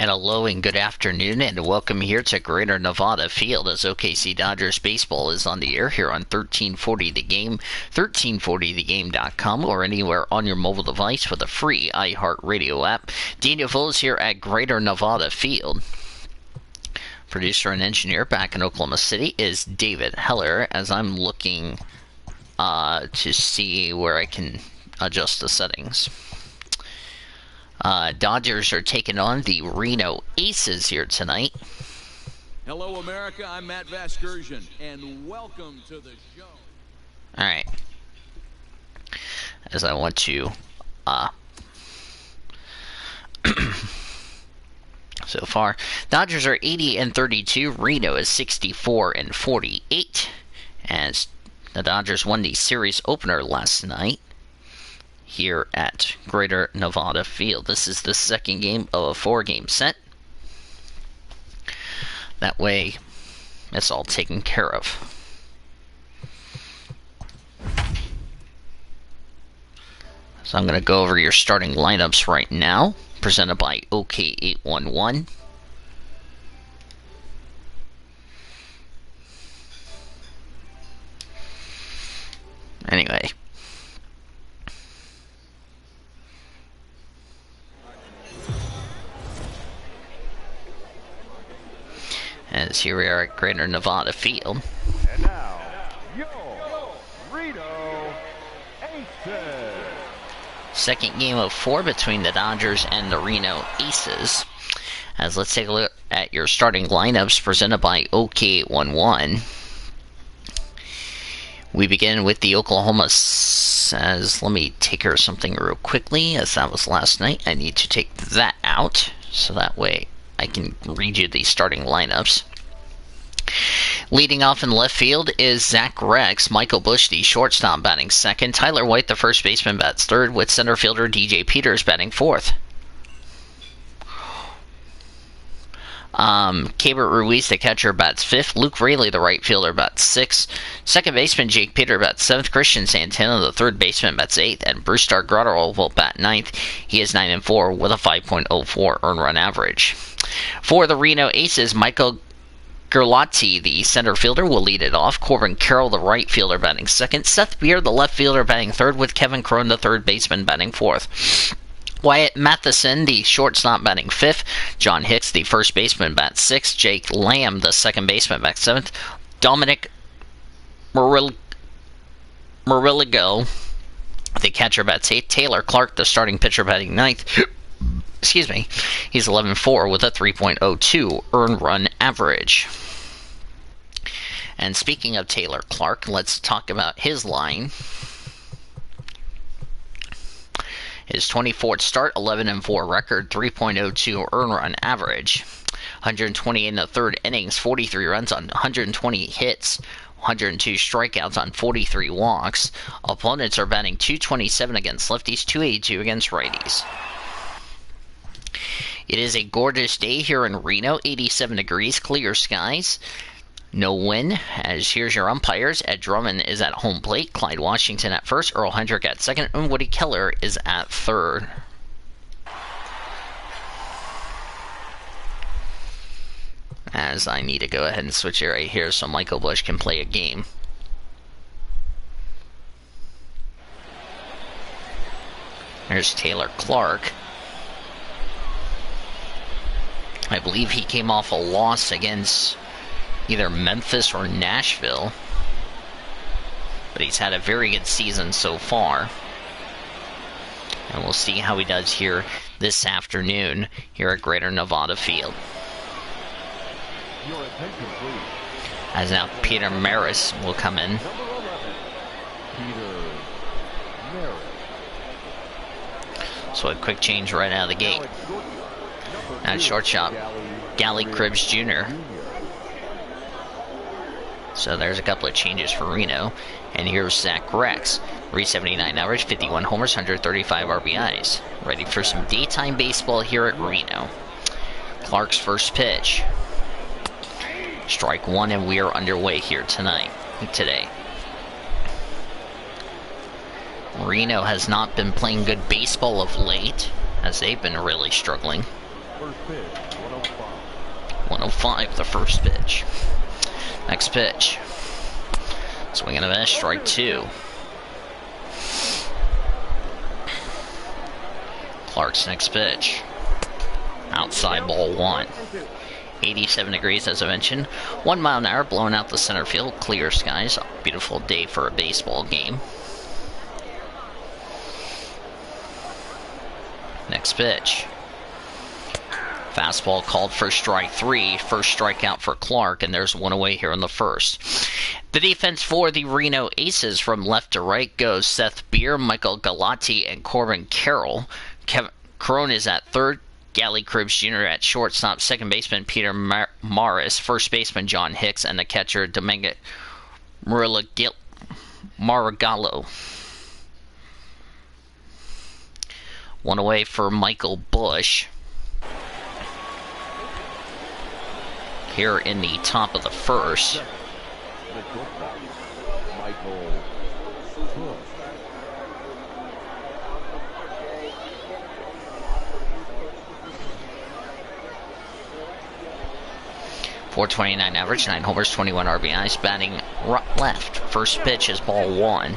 Hello and good afternoon, and welcome here to Greater Nevada Field as OKC Dodgers baseball is on the air here on 1340 The Game, 1340thegame.com, or anywhere on your mobile device with a free iHeartRadio app. Daniel Foles here at Greater Nevada Field. Producer and engineer back in Oklahoma City is David Heller, as I'm looking to see where I can adjust the settings. Dodgers are taking on the Reno Aces here tonight. Hello, America. I'm Matt Vasgersian, and welcome to the show. All right. As I want to, so far, Dodgers are 80-32. Reno is 64-48. As the Dodgers won the series opener last night here at Greater Nevada Field. This is the second game of a 4-game set. That way, it's all taken care of. So I'm going to go over your starting lineups right now, presented by OK811. Anyway. As here we are at Greater Nevada Field. And now, your Reno Aces. Second game of 4 between the Dodgers and the Reno Aces. As let's take a look at your starting lineups presented by OK811. We begin with the Oklahoma, as let me take care of something real quickly, as that was last night. I need to take that out, so that way I can read you the starting lineups. Leading off in left field is Zach Rex. Michael Bush, the shortstop, batting second. Tyler White, the first baseman, bats third, with center fielder DJ Peters batting fourth. Cabert Ruiz, the catcher, bats fifth. Luke Raley, the right fielder, bats sixth. Second baseman Jake Peter bats seventh. Christian Santana, the third baseman, bats eighth. And Bruce Stargratto will bat ninth. He is 9-4 with a 5.04 earned run average. For the Reno Aces, Michael Gerlati, the center fielder, will lead it off. Corbin Carroll, the right fielder, batting second. Seth Beard, the left fielder, batting third, with Kevin Crone, the third baseman, batting fourth. Wyatt Matheson, the shortstop, batting fifth. John Hicks, the first baseman, bats sixth. Jake Lamb, the second baseman, bats seventh. Dominic Murillo, the catcher, bats eighth. Taylor Clark, the starting pitcher, batting ninth. Excuse me. He's 11-4 with a 3.02 earned run average. And speaking of Taylor Clark, let's talk about his line. His 24th start, 11-4 record, 3.02 earned run average. 128 in the third innings, 43 runs on 120 hits, 102 strikeouts on 43 walks. Opponents are batting .227 against lefties, .282 against righties. It is a gorgeous day here in Reno, 87 degrees, clear skies. No wind, as here's your umpires. Ed Drummond is at home plate, Clyde Washington at first, Earl Hendrick at second, and Woody Keller is at third. As I need to go ahead and switch it right here so Michael Bush can play a game. There's Taylor Clark. I believe he came off a loss against either Memphis or Nashville. But he's had a very good season so far. And we'll see how he does here this afternoon here at Greater Nevada Field. Your attention, please. As now Peter Maris will come in. Number 11, Peter Maris. So a quick change right out of the gate. At shortstop, Gally Cribbs Jr. So there's a couple of changes for Reno. And here's Zach Rex. 379 average, 51 homers, 135 RBIs. Ready for some daytime baseball here at Reno. Clark's first pitch. Strike one, and we are underway here today. Reno has not been playing good baseball of late, as they've been really struggling. First pitch, 105. 105, the first pitch. Next pitch. Swing and a miss, strike 2. Clark's next pitch. Outside, ball 1. 87 degrees, as I mentioned. 1 mile an hour, blowing out the center field. Clear skies. A beautiful day for a baseball game. Next pitch. Fastball called for strike 3. First strikeout for Clark, and there's one away here in the first. The defense for the Reno Aces from left to right goes Seth Beer, Michael Galati, and Corbin Carroll. Kevin Corona is at third. Gally Cribbs Jr. at shortstop. Second baseman Peter Morris. First baseman John Hicks. And the catcher Domingo Marigallo. One away for Michael Bush. Here in the top of the first. Michael Bush. 429 average, 9 homers, 21 RBIs, batting left. First pitch is ball 1.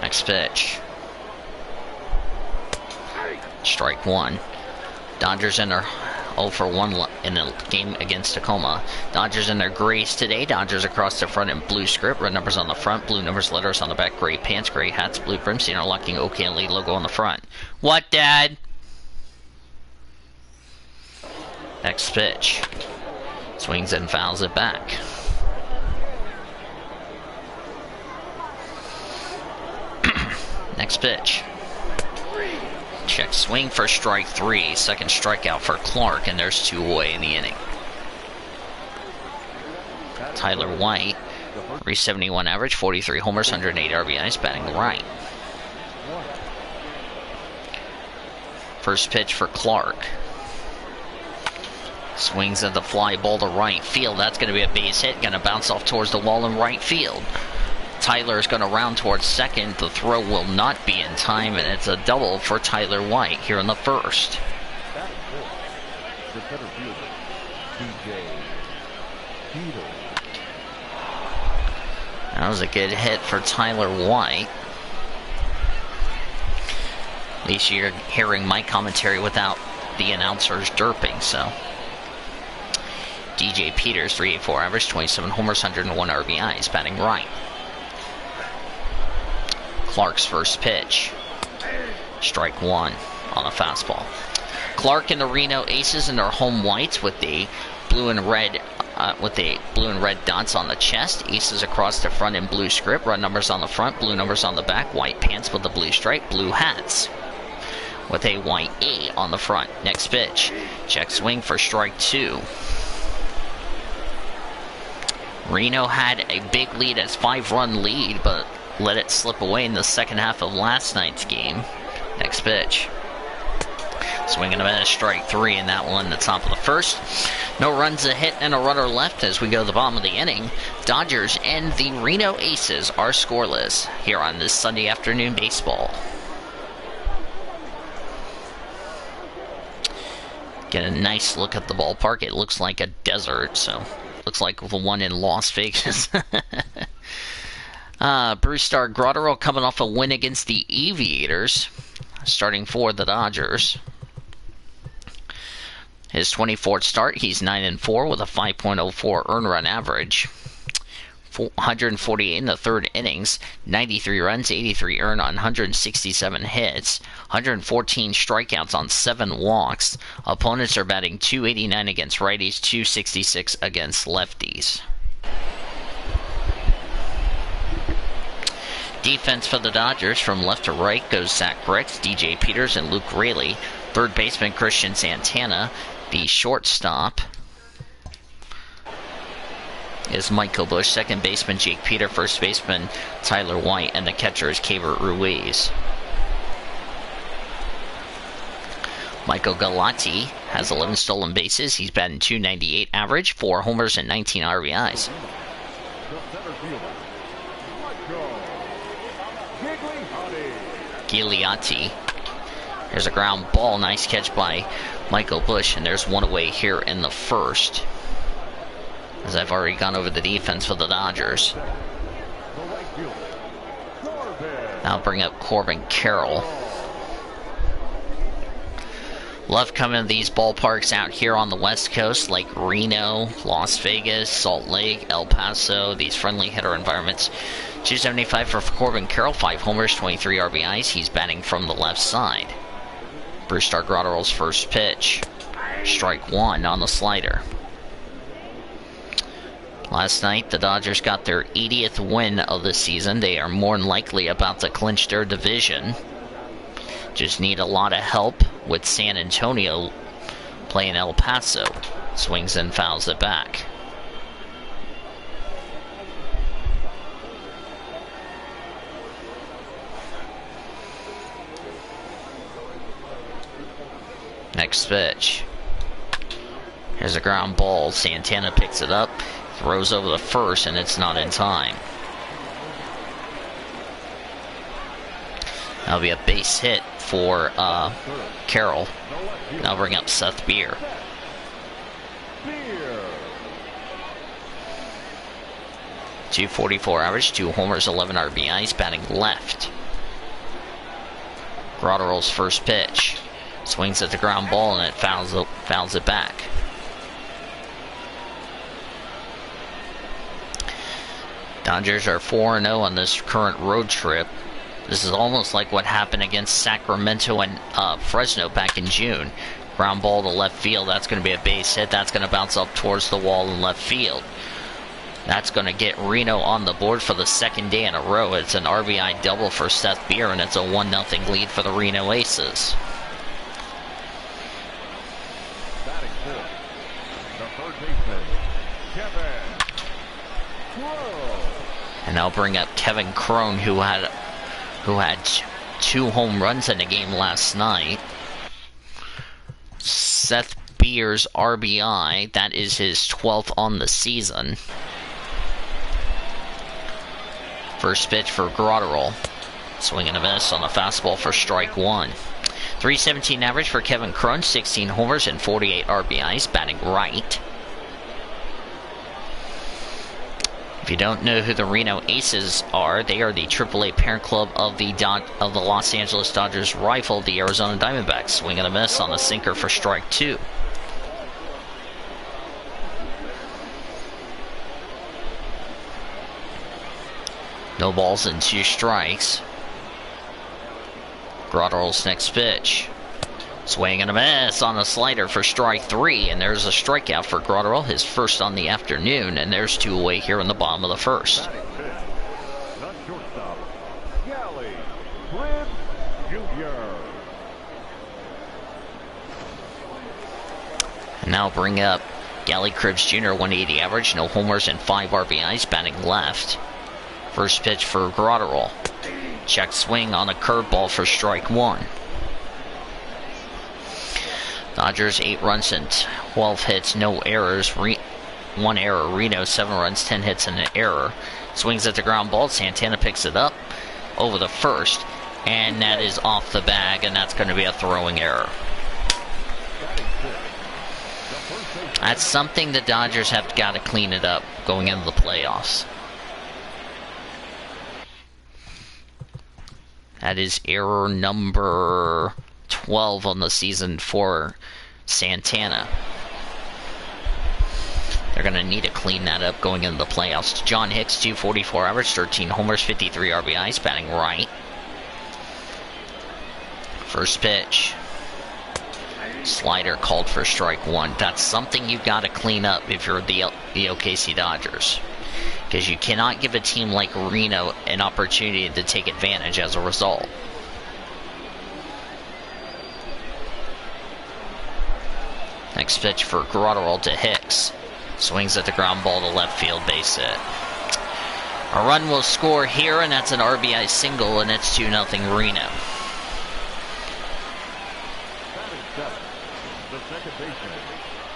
Next pitch. Strike 1. Dodgers in their 0 for 1 in the game against Tacoma. Dodgers in their grays today. Dodgers across the front in blue script. Red numbers on the front. Blue numbers letters on the back. Gray pants. Gray hats. Blue brimstone. Interlocking OKC logo on the front. What, Dad? Next pitch. Swings and fouls it back. Next pitch. Check swing for strike 3. Second strikeout for Clark, and there's 2 away in the inning. Tyler White, 371 average, 43 homers, 108 RBIs, batting right. First pitch for Clark. Swings at the fly ball to right field. That's going to be a base hit. Going to bounce off towards the wall in right field. Tyler is going to round towards second. The throw will not be in time, and it's a double for Tyler White here in the first. The center fielder, DJ Peter. That was a good hit for Tyler White. At least you're hearing my commentary without the announcers derping, so. DJ Peters, 384 average, 27 homers, 101 RBIs, batting right. Clark's first pitch. Strike 1 on a fastball. Clark and the Reno Aces in their home whites with the blue and red dots on the chest. Aces across the front in blue script. Red numbers on the front, blue numbers on the back. White pants with the blue stripe. Blue hats with a white A on the front. Next pitch. Check swing for strike 2. Reno had a big lead as 5-run lead, but let it slip away in the second half of last night's game. Next pitch. Swing and a miss, strike 3, and that one in the top of the first. No runs a hit and a runner left as we go to the bottom of the inning. Dodgers and the Reno Aces are scoreless here on this Sunday afternoon baseball. Get a nice look at the ballpark. It looks like a desert, so looks like the one in Las Vegas. Brewstar Grotero coming off a win against the Aviators, starting for the Dodgers. His 24th start, he's 9-4 with a 5.04 earned run average. 148 in the third innings, 93 runs, 83 earned on 167 hits, 114 strikeouts on 7 walks. Opponents are batting .289 against righties, .266 against lefties. Defense for the Dodgers from left to right goes Zach Brix, DJ Peters, and Luke Raley. Third baseman Christian Santana. The shortstop is Michael Bush. Second baseman Jake Peter. First baseman Tyler White. And the catcher is Keibert Ruiz. Michael Galati has 11 stolen bases. He's batting .298 average, 4 homers and 19 RBIs. The center fielder, Michael Gigliotti. There's a ground ball. Nice catch by Michael Bush, and there's one away here in the first. As I've already gone over the defense for the Dodgers. The right fielder, Corbin. Now bring up Corbin Carroll. Love coming to these ballparks out here on the West Coast, like Reno, Las Vegas, Salt Lake, El Paso, these friendly hitter environments. 275 for Corbin Carroll, 5 homers, 23 RBIs. He's batting from the left side. Brusdar Graterol's first pitch. Strike one on the slider. Last night, the Dodgers got their 80th win of the season. They are more than likely about to clinch their division. Just need a lot of help with San Antonio playing El Paso. Swings and fouls it back. Next pitch. Here's a ground ball. Santana picks it up, throws over the first, and it's not in time. That'll be a base hit for Carroll. Now bring up Seth Beer. 244 average, 2 homers, 11 RBIs, batting left. Graterol's first pitch. Swings at the ground ball and it fouls it back. Dodgers are 4-0 on this current road trip. This is almost like what happened against Sacramento and Fresno back in June. Ground ball to left field. That's going to be a base hit. That's going to bounce up towards the wall in left field. That's going to get Reno on the board for the second day in a row. It's an RBI double for Seth Beer, and it's a 1-0 lead for the Reno Aces. Batting fourth, the third baseman, Kevin Crowe. And I'll bring up Kevin Crone, who had 2 home runs in the game last night. Seth Beer's RBI, that is his 12th on the season. First pitch for Graterol. Swing and a miss on the fastball for strike one. 317 average for Kevin Crone, 16 homers and 48 RBIs, batting right. If you don't know who the Reno Aces are, they are the AAA parent club of the Los Angeles Dodgers rival, the Arizona Diamondbacks. Swing and a miss on the sinker for strike two. No balls and 2 strikes. Graterol's next pitch. Swing and a miss on the slider for strike 3, and there's a strikeout for Graterol, his first on the afternoon, and there's 2 away here in the bottom of the first. Batting fifth, the shortstop, Gally Cribbs Jr. And now bring up Gally Cribbs Jr., 180 average, no homers and 5 RBIs, batting left. First pitch for Graterol. Check swing on a curveball for strike 1. Dodgers 8 runs and 12 hits, no errors, 1 error. Reno 7 runs, 10 hits and an error. Swings at the ground ball. Santana picks it up over the first, and that is off the bag, and that's going to be a throwing error. That's something the Dodgers have got to clean it up going into the playoffs. That is error number 12 on the season for Santana. They're going to need to clean that up going into the playoffs. John Hicks, 244 average, 13 homers, 53 RBIs, batting right. First pitch. Slider called for strike 1. That's something you've got to clean up if you're the OKC Dodgers. Because you cannot give a team like Reno an opportunity to take advantage as a result. Next pitch for Graterol to Hicks. Swings at the ground ball to left field, base hit. A run will score here, and that's an RBI single, and it's 2-0 Reno. Batting seventh,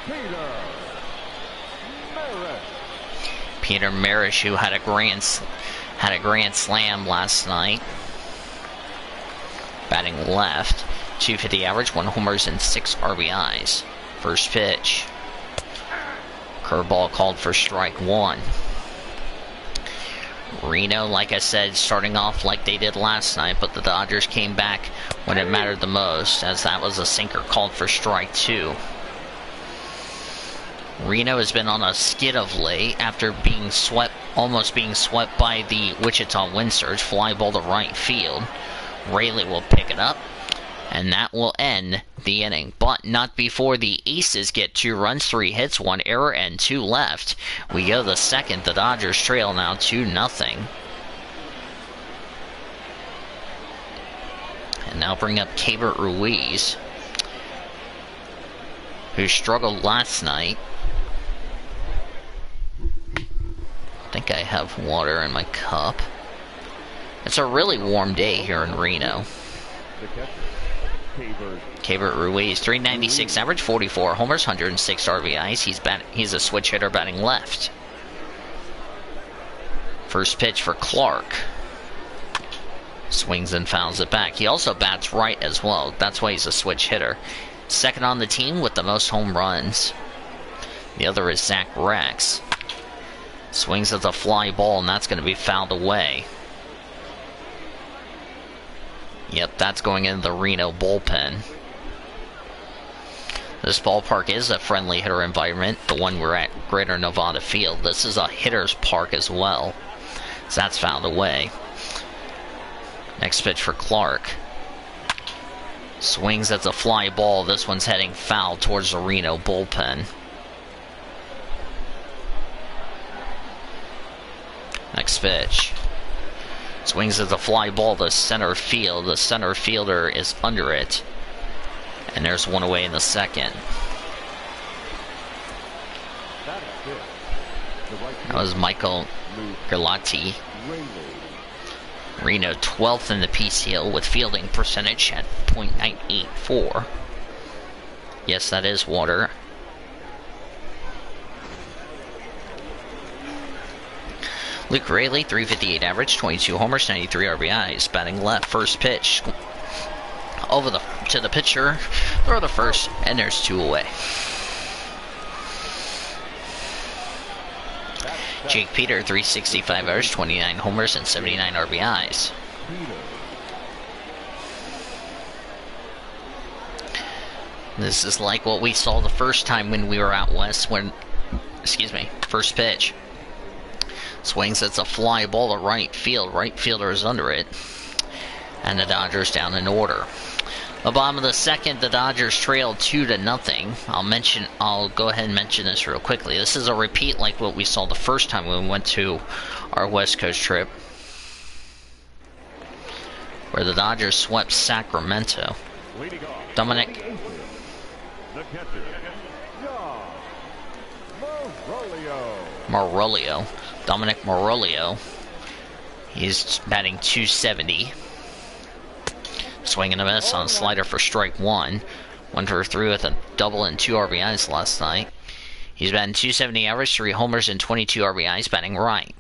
Peter Maris. Peter Marish, who had a grand slam last night, batting left. 250 average, 1 homers and 6 RBIs. First pitch. Curveball called for strike 1. Reno, like I said, starting off like they did last night, but the Dodgers came back when it mattered the most, as that was a sinker called for strike 2. Reno has been on a skid of late after being almost being swept by the Wichita Wind Surge. Fly ball to right field. Rayleigh will pick it up, and that will end the inning. But not before the Aces get 2 runs, 3 hits, 1 error, and 2 left. We go to the second. The Dodgers trail now 2-0. And now bring up Keibert Ruiz, who struggled last night. I think I have water in my cup. It's a really warm day here in Reno. Keibert Ruiz, 396 average, 44 homers, 106 RBIs. He's a switch hitter batting left. First pitch for Clark. Swings and fouls it back. He also bats right as well. That's why he's a switch hitter. Second on the team with the most home runs. The other is Zach Rex. Swings at the fly ball, and that's going to be fouled away. Yep, that's going into the Reno bullpen. This ballpark is a friendly hitter environment, the one we're at, Greater Nevada Field. This is a hitter's park as well, so that's fouled away. Next pitch for Clark. Swings at the fly ball. This one's heading foul towards the Reno bullpen. Next pitch. Swings at the fly ball to center field. The center fielder is under it. And there's one away in the second. That was Michael Galati. Reno 12th in the PCL with fielding percentage at .984. Yes, that is water. Luke Rayleigh, 358 average, 22 homers, 93 RBIs. Batting left, first pitch. Over to the pitcher. Throw the first, and there's 2 away. Jake Peter, 365 average, 29 homers, and 79 RBIs. This is like what we saw the first time when we were out west first pitch. Swings, it's a fly ball to right field. Right fielder is under it. And the Dodgers down in order. The bottom of the second, the Dodgers trail 2-0. I'll go ahead and mention this real quickly. This is a repeat like what we saw the first time when we went to our West Coast trip, where the Dodgers swept Sacramento. Dominic Marolio. Dominic Marolio. He's batting .270. Swing and a miss on slider for strike 1. Went for 3 with a double and 2 RBIs last night. He's batting .270 average, 3 homers and 22 RBIs, batting right.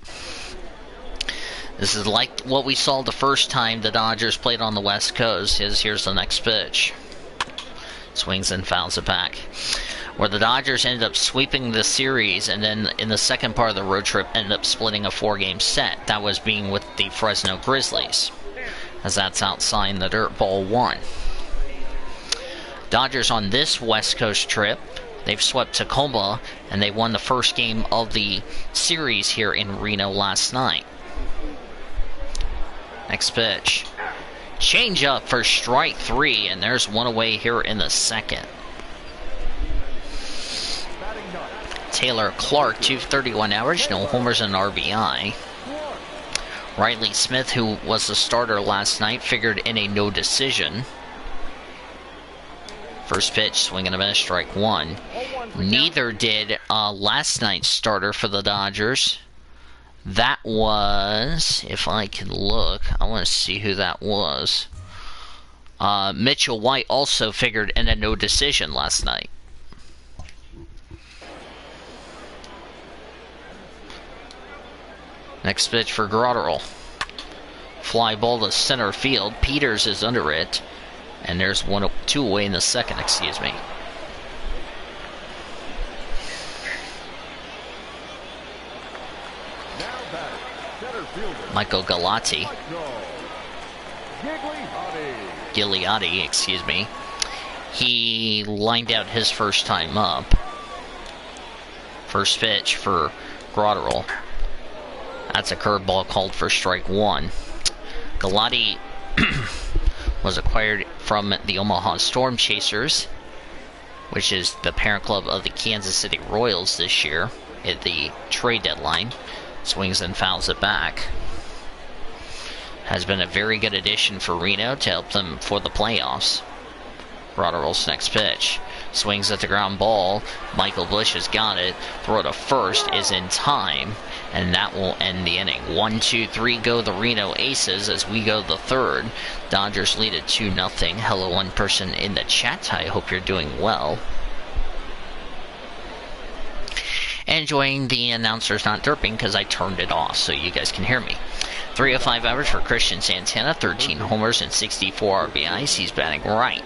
This is like what we saw the first time the Dodgers played on the West Coast. Here's the next pitch. Swings and fouls it back. Where the Dodgers ended up sweeping the series, and then in the second part of the road trip ended up splitting a 4-game set. That was being with the Fresno Grizzlies, as that's outside the dirt ball 1. Dodgers on this West Coast trip, they've swept Tacoma, and they won the first game of the series here in Reno last night. Next pitch. Change up for strike 3, and there's one away here in the second. Taylor Clark, 231 average, no homers and RBI. Riley Smith, who was the starter last night, figured in a no decision. First pitch, swing and a miss, strike 1. Neither did last night's starter for the Dodgers. That was, if I can look, I want to see who that was. Mitchell White also figured in a no decision last night. Next pitch for Grotterell. Fly ball to center field. Peters is under it. And there's 2 away in the second, excuse me. Michael Galati. Gigliotti, excuse me. He lined out his first time up. First pitch for Grotterell. That's a curveball called for strike 1. Galati was acquired from the Omaha Storm Chasers, which is the parent club of the Kansas City Royals this year at the trade deadline. Swings and fouls it back. Has been a very good addition for Reno to help them for the playoffs. Grotterell's next pitch. Swings at the ground ball. Michael Bush has got it. Throw to first is in time. And that will end the inning. 1-2-3 go the Reno Aces as we go the third. Dodgers lead at 2-0. Hello, one person in the chat. I hope you're doing well. Enjoying the announcers not derping because I turned it off so you guys can hear me. 305 average for Christian Santana, 13 homers and 64 RBIs. He's batting right.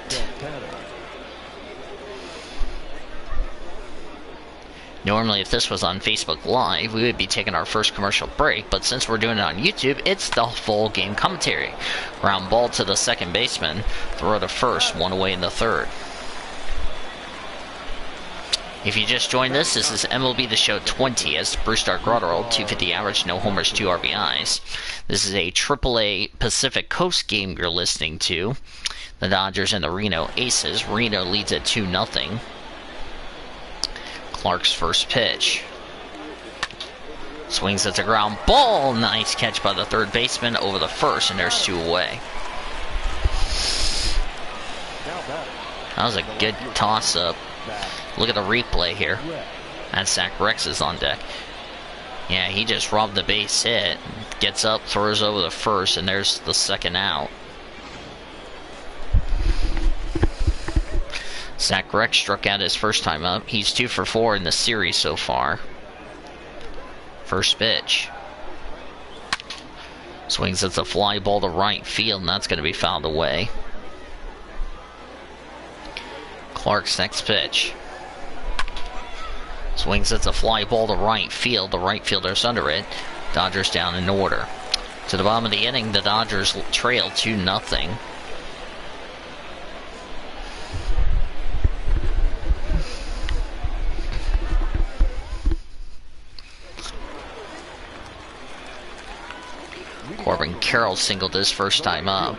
Normally, if this was on Facebook Live, we would be taking our first commercial break, but since we're doing it on YouTube, it's the full game commentary. Ground ball to the second baseman, throw to first, 1 away in the third. If you just joined us, this is MLB The Show 20 as Brewstar Grotterell, 250 average, no homers, 2 RBIs. This is a AAA Pacific Coast game you're listening to. The Dodgers and the Reno Aces. Reno leads at 2-0. Clark's first pitch. Swings at the ground ball. Nice catch by the third baseman over the first, and there's 2 away. That was a good toss-up. Look at the replay here. And Zach Rex is on deck. Yeah, he just robbed the base hit. Gets up, throws over the first, and there's the second out. Zach Rex struck out his first time up. He's 2 for 4 in the series so far. First pitch. Swings at the fly ball to right field, and that's going to be fouled away. Clark's next pitch. Swings at the fly ball to right field. The right fielder's under it. Dodgers down in order. To the bottom of the inning, the Dodgers trail 2-0. Corbin Carroll singled his first time up.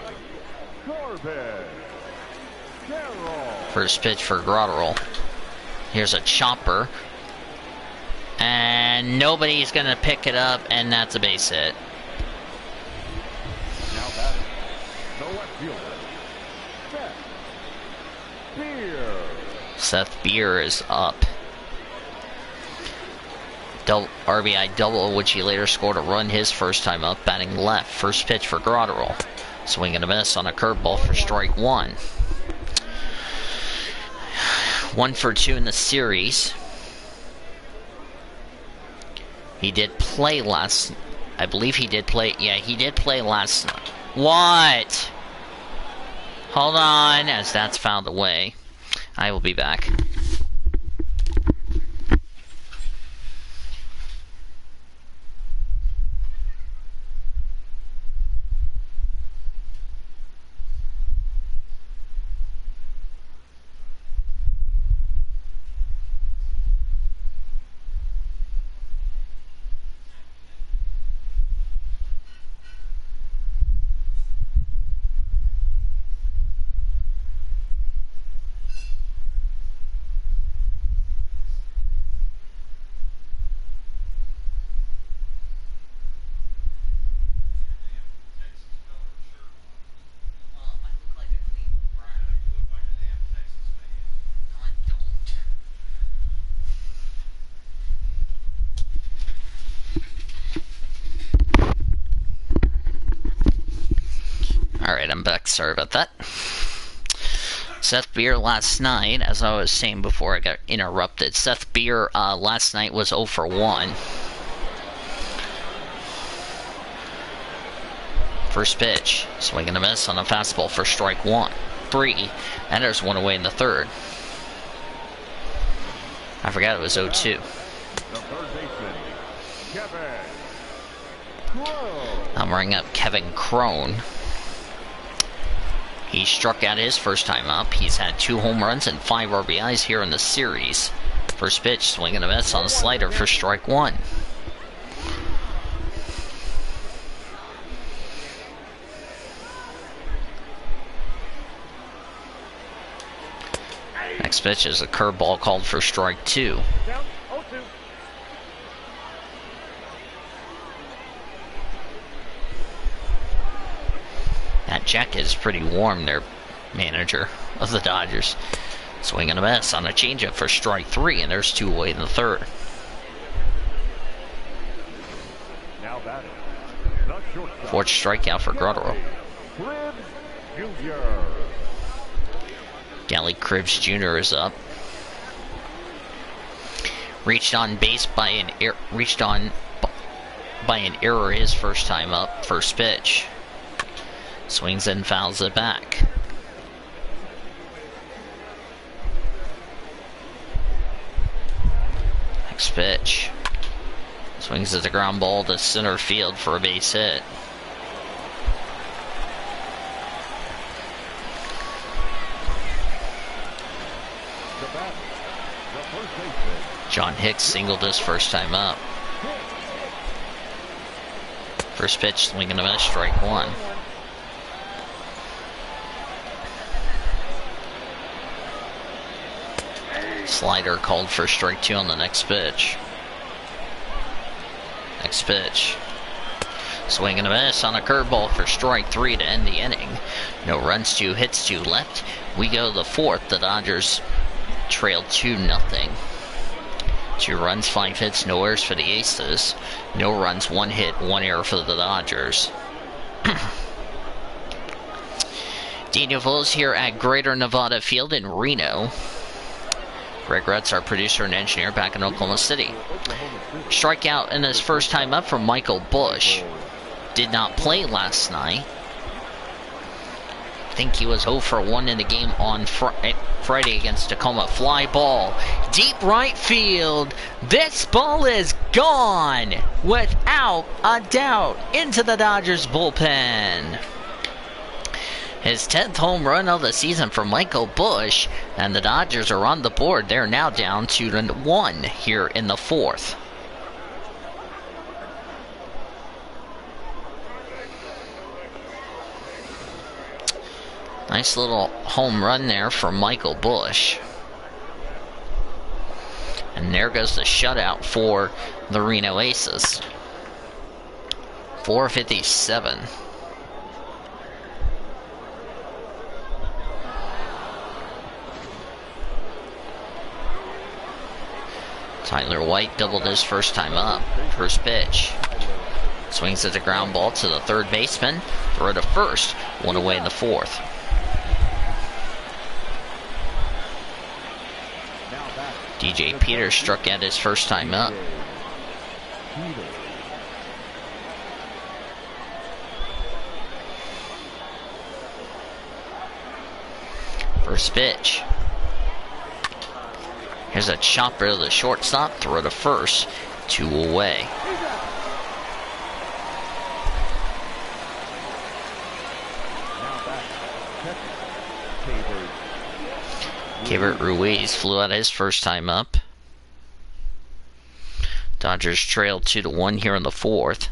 First pitch for Grotterell. Here's a chopper. And nobody's going to pick it up, and that's a base hit. Now batting, the left fielder, Seth Beer is up. RBI double, which he later scored a run his first time up, batting left. First pitch for Grotterell. Swing and a miss on a curveball for strike 1. 1 for 2 in the series. He did play last... I believe he did play... Yeah, he did play last night. What? Hold on, as that's fouled away. I will be back. Alright, I'm back. Sorry about that. Seth Beer last night, as I was saying before I got interrupted, Seth Beer last night was 0 for 1. First pitch, swing and a miss on a fastball for strike 3, and there's one away in the third. I forgot it was 0-2. The third baseman, Kevin Crowe. I'm ringing up Kevin Crone. He struck out his first time up. He's had 2 home runs and 5 RBIs here in the series. First pitch, swing and a miss on a slider for strike 1. Next pitch is a curveball called for strike 2. Down 0-2. That jacket is pretty warm there, manager of the Dodgers. Swing and a miss on a changeup for strike 3, and there's 2 away in the third. Now batting, the shortstop, Fourth strikeout for Grotero. Cribbs Jr. Gally Cribbs Jr. is up. Reached on base by an error his first time up. First pitch. Swings and fouls it back. Next pitch. Swings at the ground ball to center field for a base hit. The batter, the first baseman, John Hicks singled his first time up. First pitch, swing and a miss, strike 1. Slider called for strike 2 on the next pitch. Next pitch. Swing and a miss on a curveball for strike 3 to end the inning. No runs, 2 hits, 2 left. We go to the fourth. The Dodgers trailed 2-0. 2 runs, 5 hits, no errors for the Aces. No runs, 1 hit, 1 error for the Dodgers. Daniel Vols here at Greater Nevada Field in Reno. Greg Rutz, our producer and engineer, back in Oklahoma City. Strikeout in his first time up from Michael Bush. Did not play last night. I think he was 0 for 1 in the game on Friday against Tacoma. Fly ball, deep right field. This ball is gone without a doubt into the Dodgers bullpen. His 10th home run of the season for Michael Bush, and the Dodgers are on the board. They're now down 2-1 here in the fourth. Nice little home run there for Michael Bush. And there goes the shutout for the Reno Aces. 457. Tyler White doubled his first time up. First pitch. Swings at the ground ball to the third baseman. Throw to first. 1 away in the fourth. DJ Peters struck out his first time up. First pitch. Here's a chopper to the shortstop. Throw to first. 2 away. Keibert Ruiz flew out his first time up. Dodgers trailed 2-1 here in the fourth.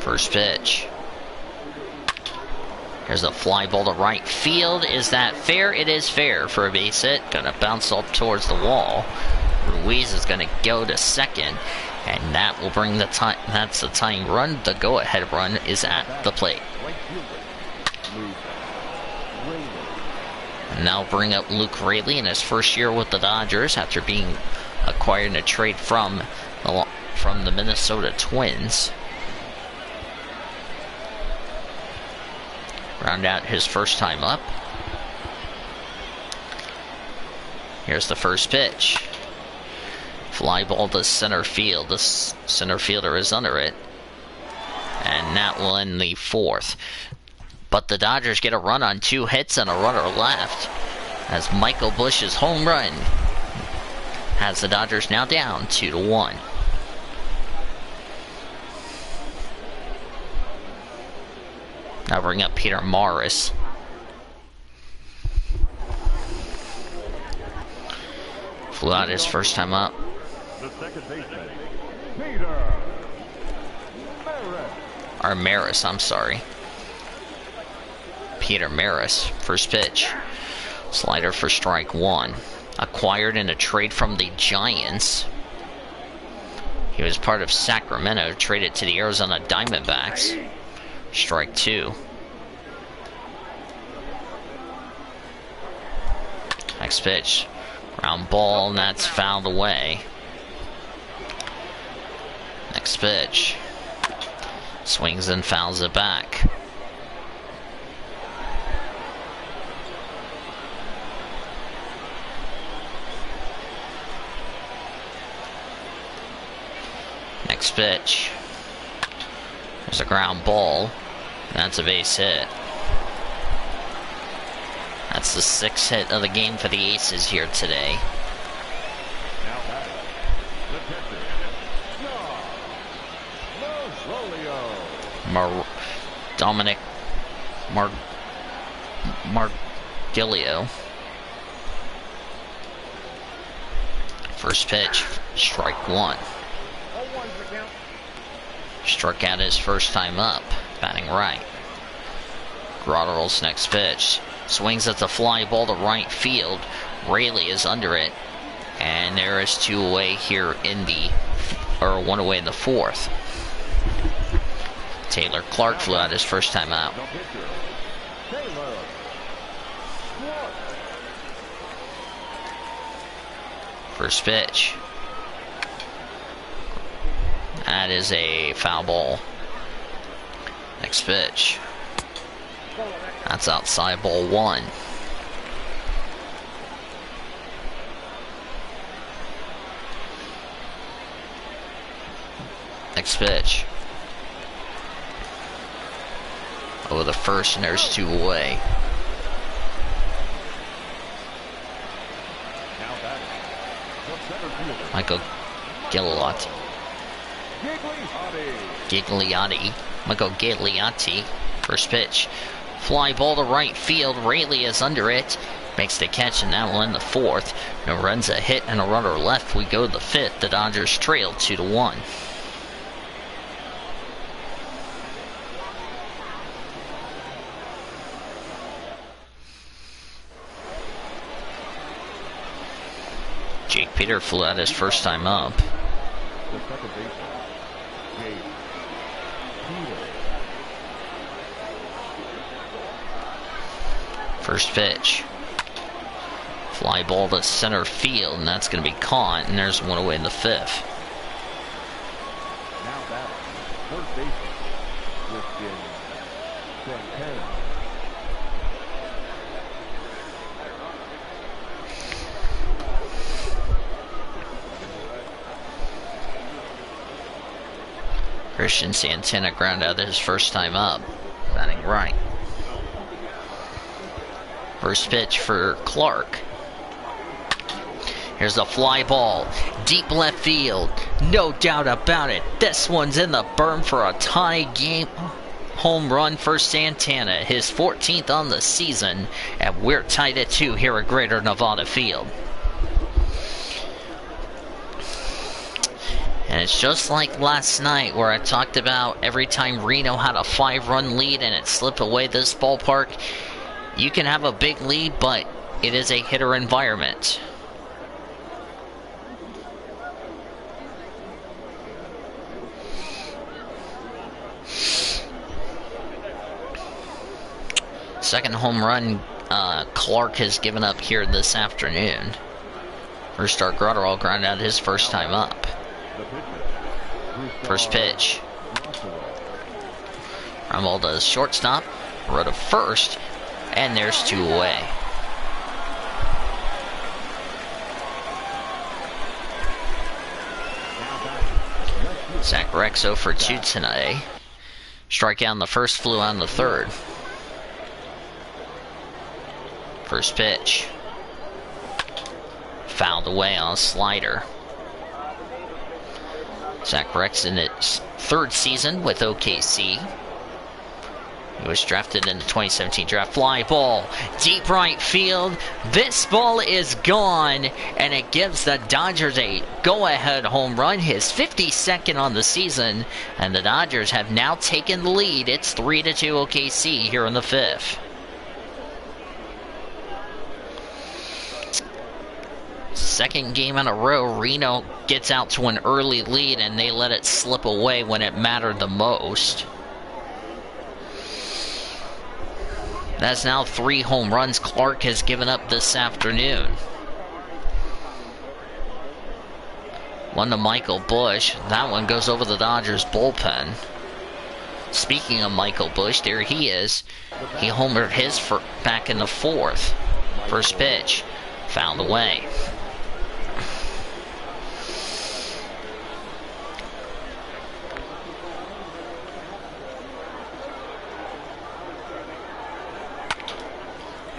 First pitch. Here's a fly ball to right field. Is that fair? It is fair for a base hit. Gonna bounce up towards the wall. Ruiz is gonna go to second, and that will bring the time. That's the tying run. The go-ahead run is at the plate. And now bring up Luke Raley in his first year with the Dodgers after being acquired in a trade from the Minnesota Twins. Round out his first time up. Here's the first pitch. Fly ball to center field. The center fielder is under it. And that will end the fourth. But the Dodgers get a run on 2 hits and a runner left, as Michael Busch's home run has the Dodgers now down 2-1. Now bring up Peter Morris. Flew out his first time up. The second baseman, Peter Maris. Or Maris, I'm sorry. Peter Maris, first pitch. Slider for strike 1. Acquired in a trade from the Giants. He was part of Sacramento, traded to the Arizona Diamondbacks. Strike 2. Next pitch. Ground ball, and that's fouled away. Next pitch. Swings and fouls it back. Next pitch. There's a ground ball. That's a base hit. That's the 6th hit of the game for the Aces here today. Now batting, the pitcher, Margolio. Dominic Margilio. First pitch, strike 1. Struck out his first time up, batting right. Grotterell's next pitch. Swings at the fly ball to right field. Rayleigh is under it. And there is 2 away here in the, or 1 away in the 4th. Taylor Clark flew out his first time out. The pitcher, Taylor Clark. First pitch. That is a foul ball. Next pitch. That's outside ball 1. Next pitch. Over the first, and there's 2 away. Now batting, the center fielder, Michael Gigliotti. Gigliotti. Michael Gigliotti. First pitch. Fly ball to right field. Rayleigh is under it. Makes the catch, and that will end the 4th. No runs, a hit, and a runner left. We go to the 5th. The Dodgers trail 2-1. Jake Peter flew out his first time up. The second baseman, Jake Peter. First pitch. Fly ball to center field, and that's going to be caught, and there's 1 away in the 5th. Now batting, third baseman, Christian Santana. Christian Santana ground out his first time up, batting right. First pitch for Clark. Here's a fly ball, deep left field, no doubt about it. This one's in the berm for a tie game home run for Santana, his 14th on the season, and we're tied at 2 here at Greater Nevada Field. And it's just like last night where I talked about every time Reno had a 5-run lead and it slipped away this ballpark. You can have a big lead, but it is a hitter environment. Second home run Clark has given up here this afternoon. First start Grotterell ground out his first time up. First pitch. Rumble does shortstop, row to first, and there's 2 away. Rex 0 for 2 today. Strikeout in the first, flew out in the third. First pitch. Fouled away on a slider. Zach Rex in its third season with OKC. He was drafted in the 2017 draft. Fly ball, deep right field. This ball is gone, and it gives the Dodgers a go-ahead home run, his 52nd on the season, and the Dodgers have now taken the lead. It's 3-2 OKC here in the fifth. Second game in a row, Reno gets out to an early lead, and they let it slip away when it mattered the most. That's now 3 home runs Clark has given up this afternoon. One to Michael Bush. That one goes over the Dodgers bullpen. Speaking of Michael Bush, there he is. He homered his back in the fourth. First pitch, fouled away.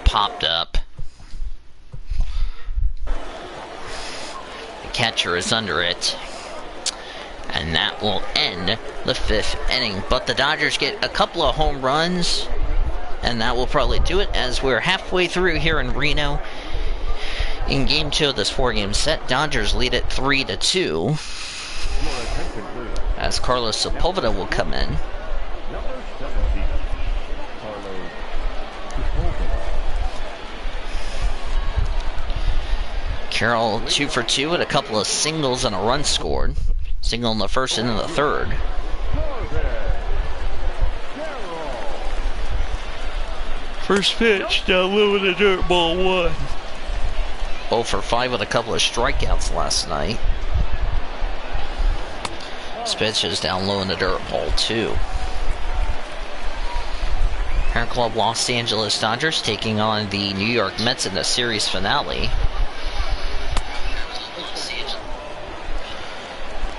Popped up. The catcher is under it. And that will end the fifth inning. But the Dodgers get a couple of home runs, and that will probably do it, as we're halfway through here in Reno. In game 2 of this 4-game set, Dodgers lead it 3-2. As Carlos Sepulveda will come in. Number 17, Carlos Sepulveda. Carroll 2 for 2 with a couple of singles and a run scored. Single in the first and in the third. First pitch, down low in the dirt, ball 1. 0 for 5 with a couple of strikeouts last night. This pitch is down low in the dirt, ball 2. Parent Club Los Angeles Dodgers taking on the New York Mets in the series finale.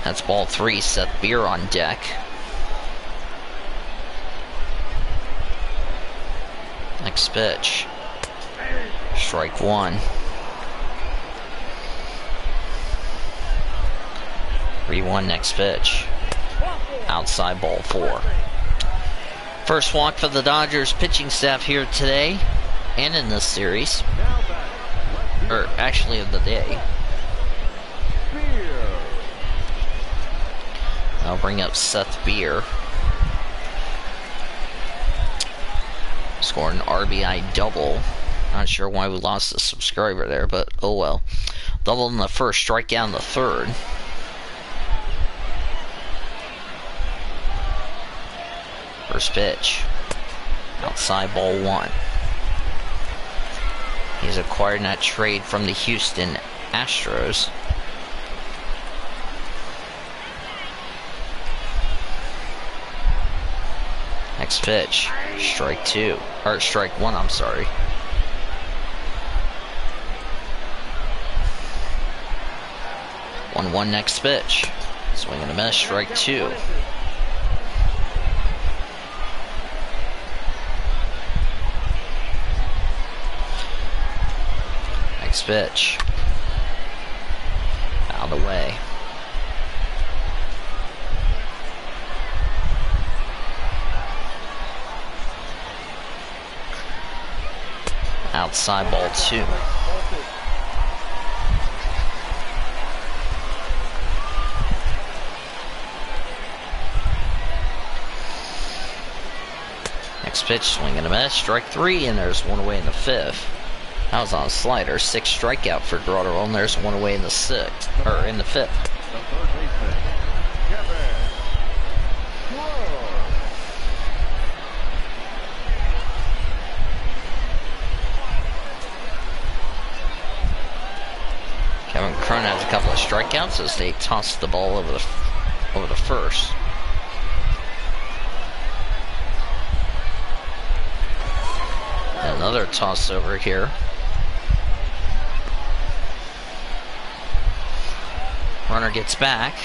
That's ball 3, Seth Beer on deck. Next pitch. Strike 1. 3-1 next pitch. Outside, ball 4. First walk for the Dodgers pitching staff here today and in this series. Or actually of the day. I'll bring up Seth Beer. Scored an RBI double. Not sure why we lost a subscriber there, but oh well. Double in the first, strikeout in the third. First pitch. Outside, ball 1. He's acquired in that trade from the Houston Astros. Next pitch, strike 2, or strike 1, I'm sorry. One next pitch. Swing and a miss, strike 2. Next pitch. Fouled away. Outside, ball 2. Next pitch, swing and a miss, strike 3, and there's one away in the fifth. That was on a slider, 6 strikeout for Grotterell, and there's one away in the sixth, or in the fifth. Kevin Cron has a couple of strikeouts as they toss the ball over the first. Another toss over here. Runner gets back.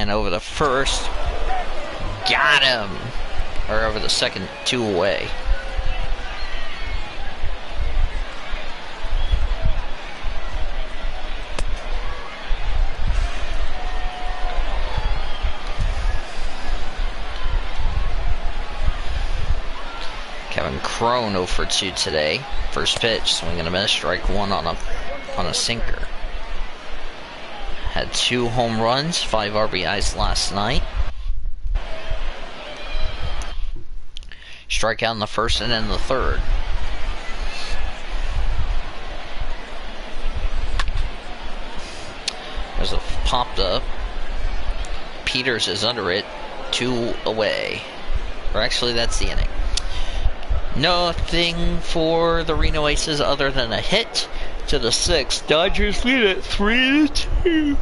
And over the first. Got him! Or over the second, 2 away. Kevin Crone 0 for 2 today. First pitch, swing and a miss, strike 1 on a sinker. Had 2 home runs, 5 RBIs last night. Strikeout in the first and in the third. There's a popped up. Peters is under it, 2 away. Or actually, that's the inning. Nothing for the Reno Aces other than a hit to the 6th. Dodgers lead at 3-2.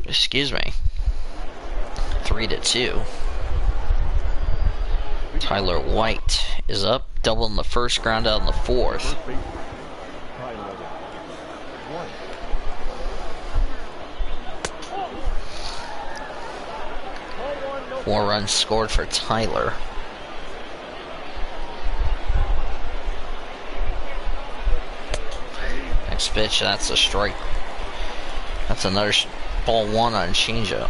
Excuse me. 3-2. Tyler White is up, double in the first, ground out in the fourth. 4 runs scored for Tyler. Next pitch, that's a strike. That's another ball 1 on changeup.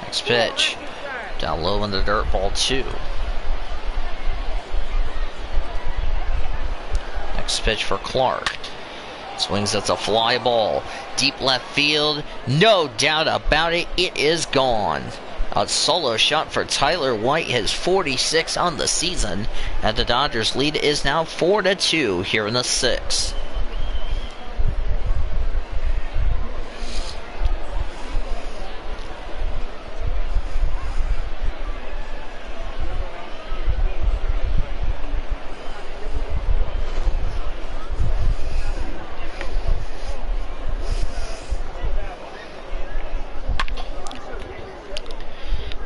Next pitch, down low in the dirt, ball 2. Next pitch for Clark. Swings, that's a fly ball. Deep left field, no doubt about it, it is gone. A solo shot for Tyler White, his 46 on the season, and the Dodgers lead is now 4-2 here in the 6th.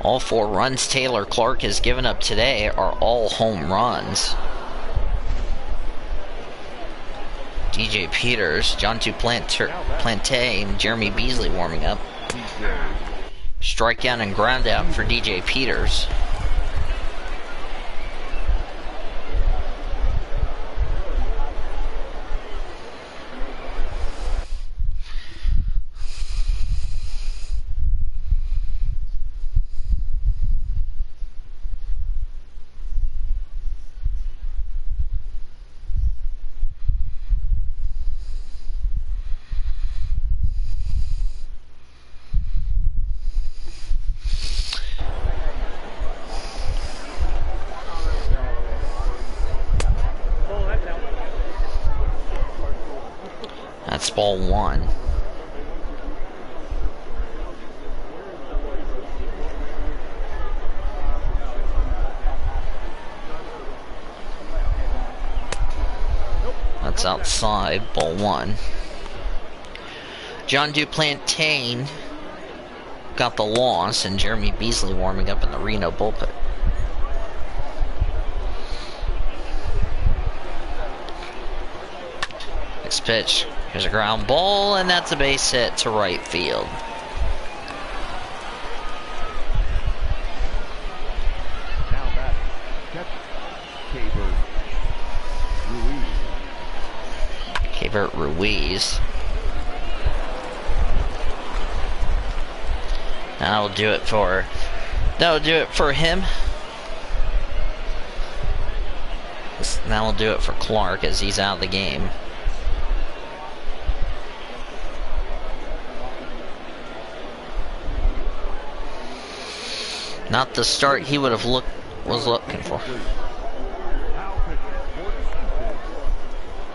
All 4 runs Taylor Clark has given up today are all home runs. DJ Peters, John Duplantier, and Jeremy Beasley warming up. Strikeout and ground out for DJ Peters. That's ball 1. That's outside, ball 1. John Duplantier got the loss, and Jeremy Beasley warming up in the Reno bullpen. Next pitch. Here's a ground ball, and that's a base hit to right field. Now back, Keibert Ruiz. That'll do it for him. That'll do it for Clark as he's out of the game. Not the start he would have was looking for.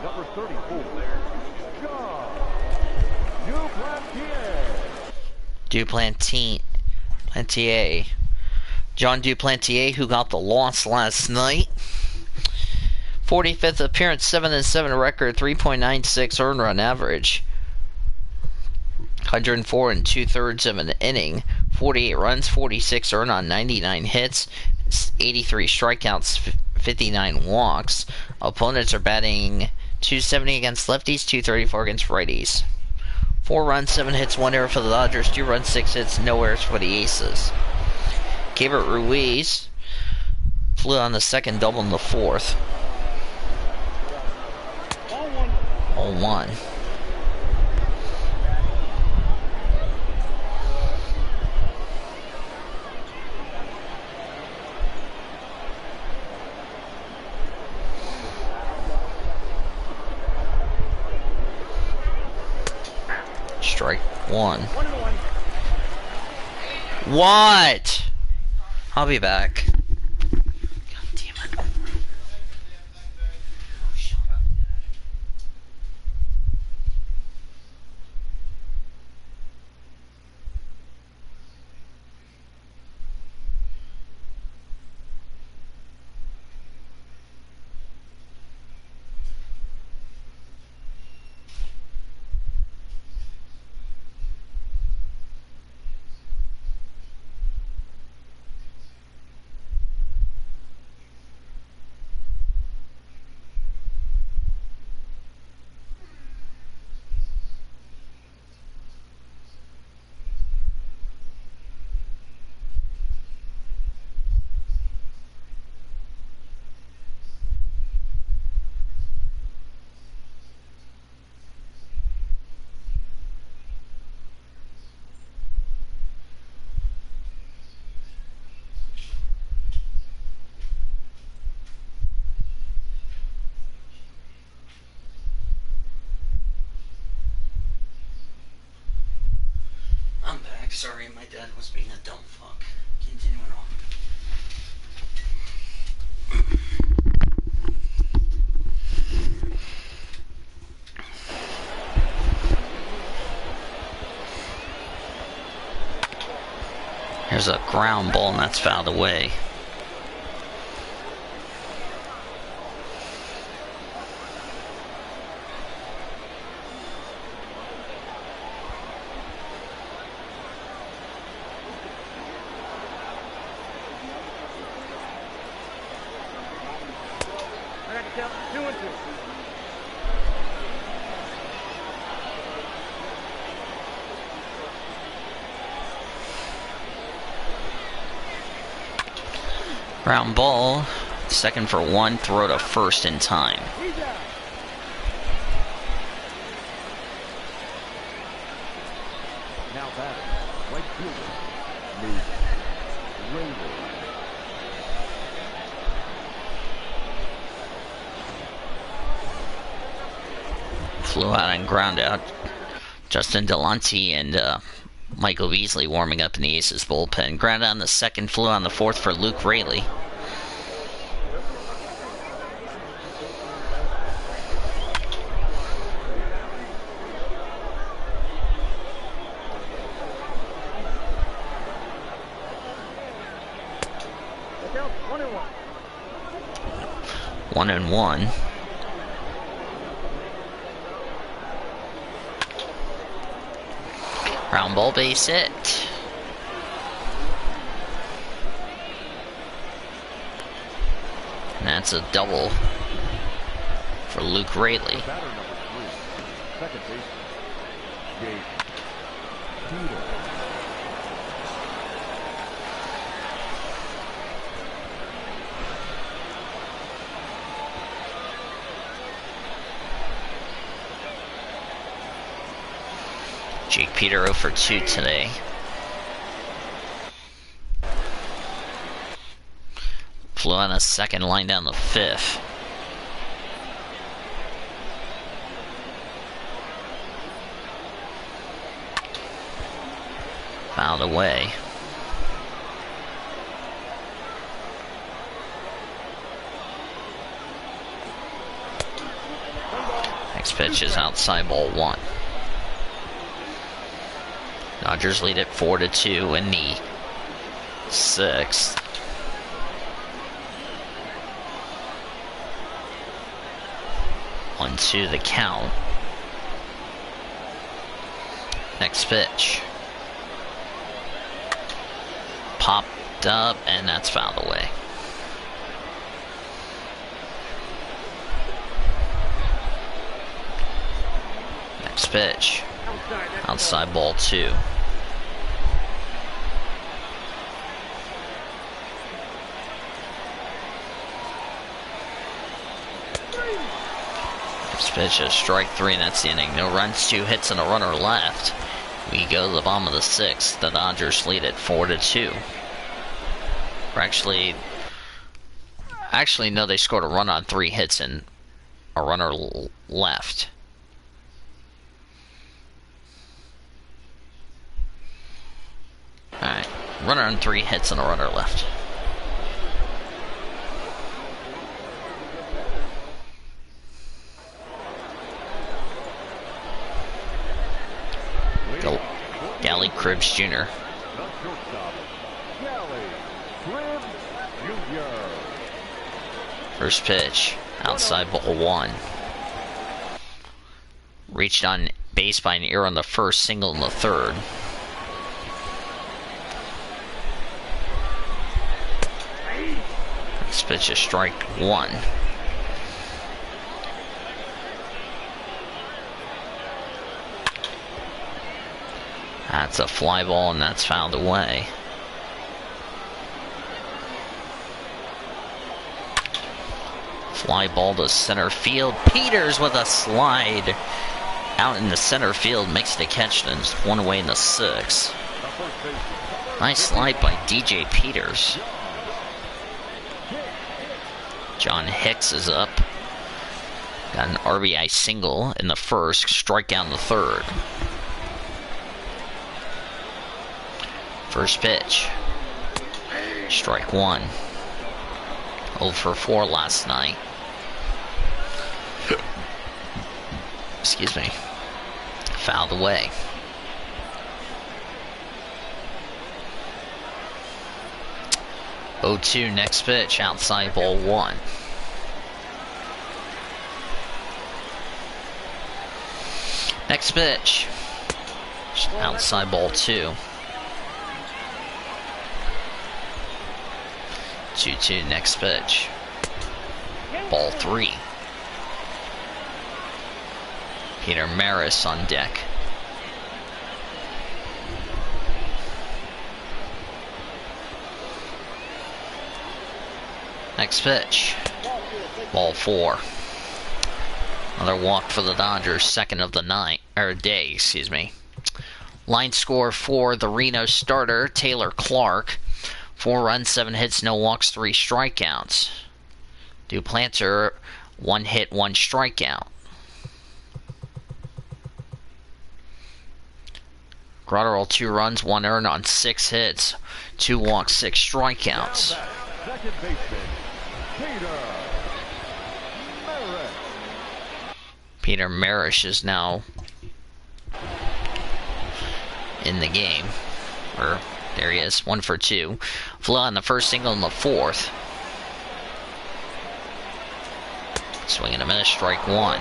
Number 34, Duplantier. John Duplantier, who got the loss last night. 45th appearance, 7-7 record, 3.96 earned run average. 104 2/3 of an inning, 48 runs, 46 earned on 99 hits, 83 strikeouts, 59 walks. Opponents are batting .270 against lefties, .234 against righties. 4 runs, 7 hits, 1 error for the Dodgers. 2 runs, 6 hits, no errors for the Aces. Gabriel Ruiz flew on the second, double in the fourth. 0-1. Strike 1. What? I'll be back. God damn it. Shut up. I'm back. Sorry, my dad was being a dumb fuck. Continuing on. There's a ground ball and that's fouled away. Ground ball, second for 1, throw to first in time. Now batting, right fielder, Reno. Flew out and ground out. Justin Delonte and Michael Beasley warming up in the Aces bullpen. Ground out on the second, flew on the fourth for Luke Raley. One and one. Ground ball, base hit. And that's a double for Luke Raley. Batter number 3, second baseman, Jake Peter. Jake Peter 0 for 2 today. Flew on a second, line down the fifth. Fouled away. Next pitch is outside, ball 1. Dodgers lead it 4-2 in the 6th. One, two, the count. Next pitch. Popped up, and that's fouled away. Next pitch. Outside ball 2. Next pitch is strike 3, and that's the inning. No runs, 2 hits, and a runner left. We go to the bottom of the 6th. The Dodgers lead it 4-2. Or actually, no, they scored a run on 3 hits and a runner left. Alright, runner on 3 hits and a runner left. Gally Cribbs Jr. First pitch, outside ball 1. Reached on base by an error on the first, single in the third. This pitch is strike 1. That's a fly ball, and that's fouled away. Fly ball to center field. Peters with a slide out in the center field, makes the catch, and it's 1 away in the 6th. Nice slide by DJ Peters. John Hicks is up. Got an RBI single in the first, strikeout in the third. First pitch, strike 1. 0 for 4 last night. Excuse me. Fouled away. (0-2) next pitch, outside ball 1. Next pitch, outside ball 2. 2-2 next pitch. Ball 3. Peter Maris on deck. Next pitch. Ball 4. Another walk for the Dodgers, second of the day, excuse me. Line score for the Reno starter, Taylor Clark. 4 runs, 7 hits, no walks, 3 strikeouts. Duplanter, 1 hit, 1 strikeout. Grotterell, 2 runs, 1 earned on 6 hits, 2 walks, 6 strikeouts. Second baseman, Peter Marish is now in the game. There he is, 1 for 2. Flew on the first, single in the fourth. Swing and a miss, strike 1.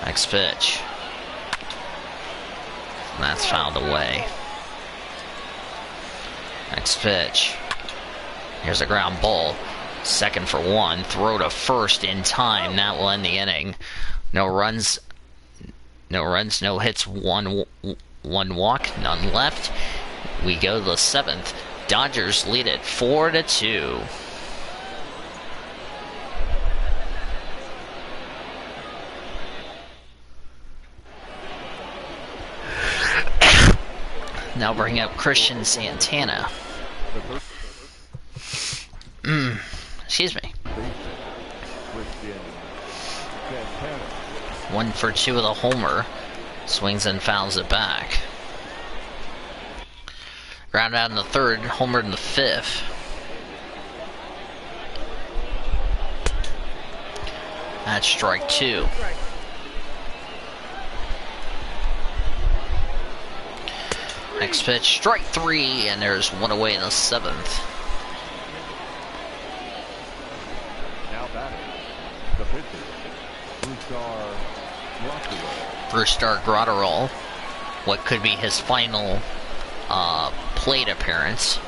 Next pitch. And that's fouled away. Next pitch. Here's a ground ball. Second for 1. Throw to first in time. That will end the inning. No runs, no hits, 1 walk, none left. We go to the 7th. Dodgers lead it 4-2. Now bring up Christian Santana. Excuse me. 1 for 2 with a homer. Swings and fouls it back. Ground out in the third, homered in the 5th. That's strike 2. Next pitch, strike 3, and there's 1 away in the 7th. Now batting, the pitcher, Brusdar Grotterell. What could be his final plate appearance.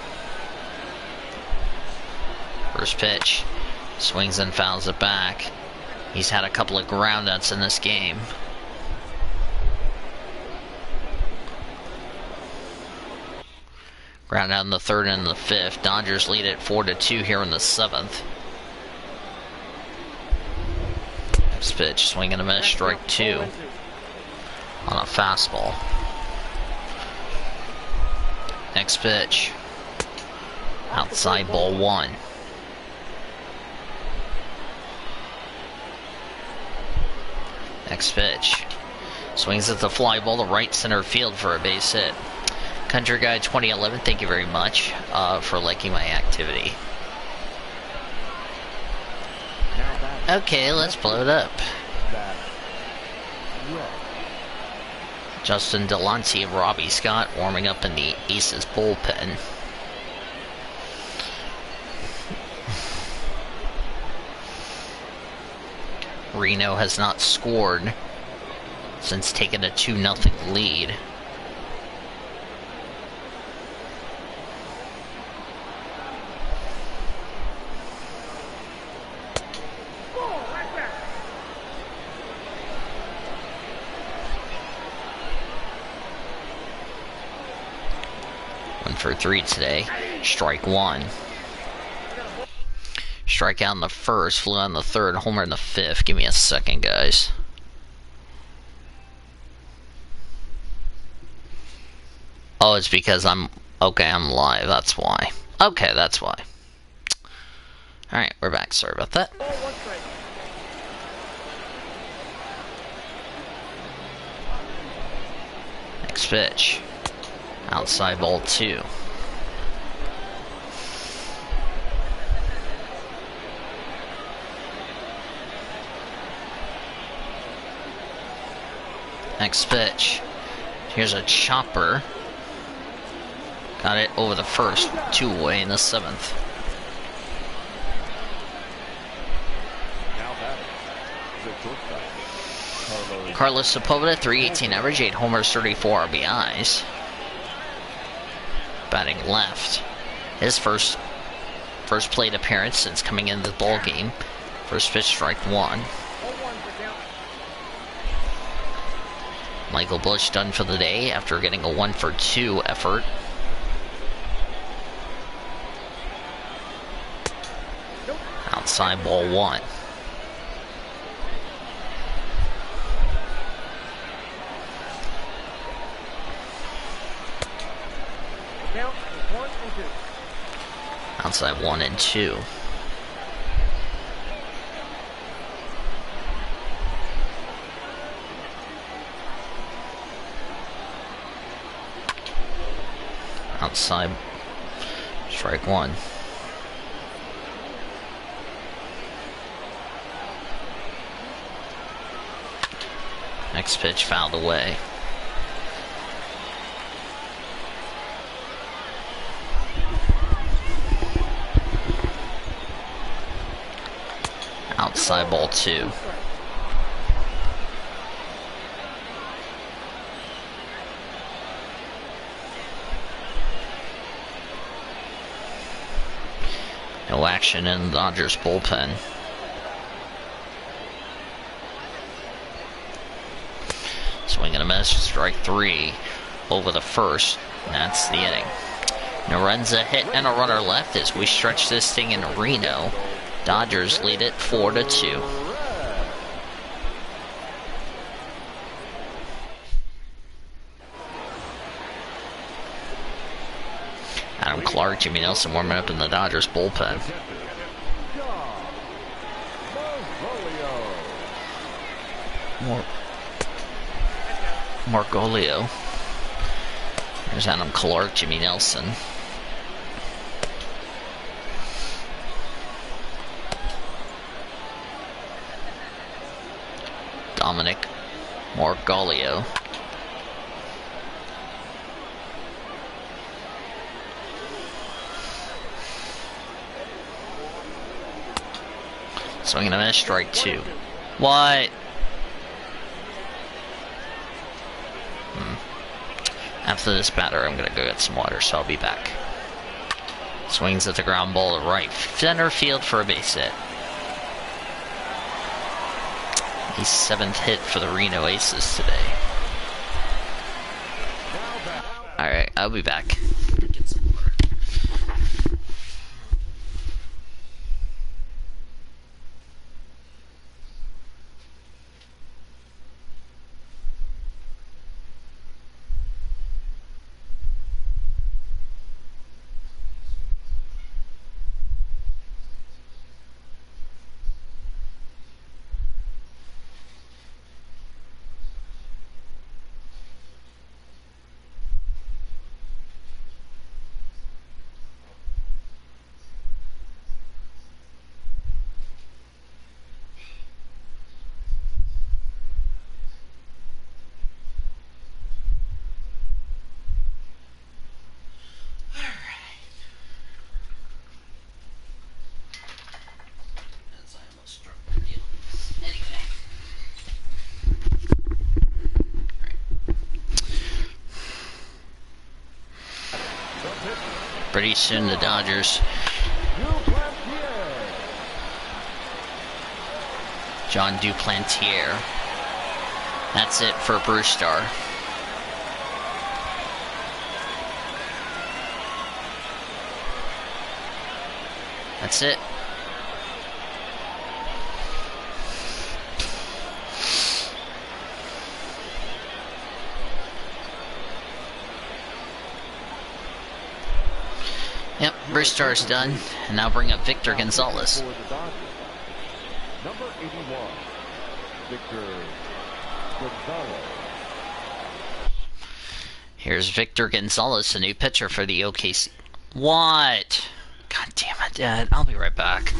First pitch, swings and fouls it back. He's had a couple of groundouts in this game. Round out in the third and the fifth. Dodgers lead it 4-2 here in the seventh. Next pitch, swing and a miss, strike two on a fastball. Next pitch, outside, ball one. Next pitch, swings at the fly ball to right center field for a base hit. Country Guy 2011, thank you very much for liking my activity. Okay, let's blow it up. Justin Delancey and Robbie Scott warming up in the Aces bullpen. Reno has not scored since taking a 2-0 lead. For three today. Strike one. Strike out in the first, flew out in the third, homer in the fifth. Give me a second, guys. Oh, it's because I'm live, that's why. Okay, that's why. Alright, we're back. Sorry about that. Next pitch. Outside, ball two. Next pitch. Here's a chopper. Got it over the first, 2 away in the seventh. Carlos Sepulveda, 318 average, 8 homers, 34 RBIs. Batting left. His first plate appearance since coming into the ball game. First pitch, strike one. Michael Busch done for the day after getting a 1-for-2 effort. Outside, ball one. Outside, 1 and 2. Outside, strike one. Next pitch fouled away. Outside, ball two. No action in the Dodgers bullpen. Swing and a miss, strike three over the first, and that's the inning. Norenza hit and a runner left as we stretch this thing in Reno. Dodgers lead it 4-2. Adam Clark, Jimmy Nelson warming up in the Dodgers bullpen. Margolio. There's Adam Clark, Jimmy Nelson. Dominic Margolio. Swinging a miss, strike two. What? After this batter, I'm gonna go get some water, so I'll be back. Swings at the ground ball to right center field for a base hit. His 7th hit for the Reno Aces today. Alright, I'll be back. Get some water. Pretty soon the Dodgers. John Duplantier. That's it for Brewstar. That's it. Yep, Brewstar's done. And now bring up Victor Gonzalez. Number 81, Victor Gonzalez. Here's Victor Gonzalez, the new pitcher for the OKC. What? God damn it, Dad. I'll be right back.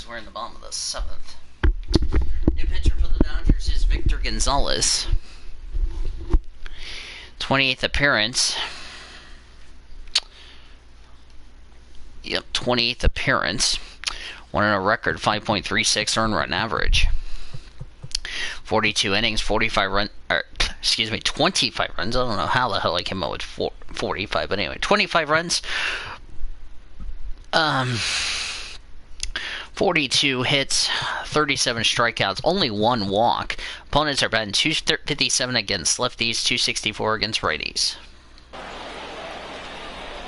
We're in the bottom of the 7th. New pitcher for the Dodgers is Victor Gonzalez. 28th appearance. Yep, 28th appearance. Won in a record 5.36 earned run average. 42 innings, 25 runs. 25 runs. I don't know how the hell I came up with 45, but anyway, 25 runs. 42 hits, 37 strikeouts, only one walk. Opponents are batting 257 against lefties, 264 against righties.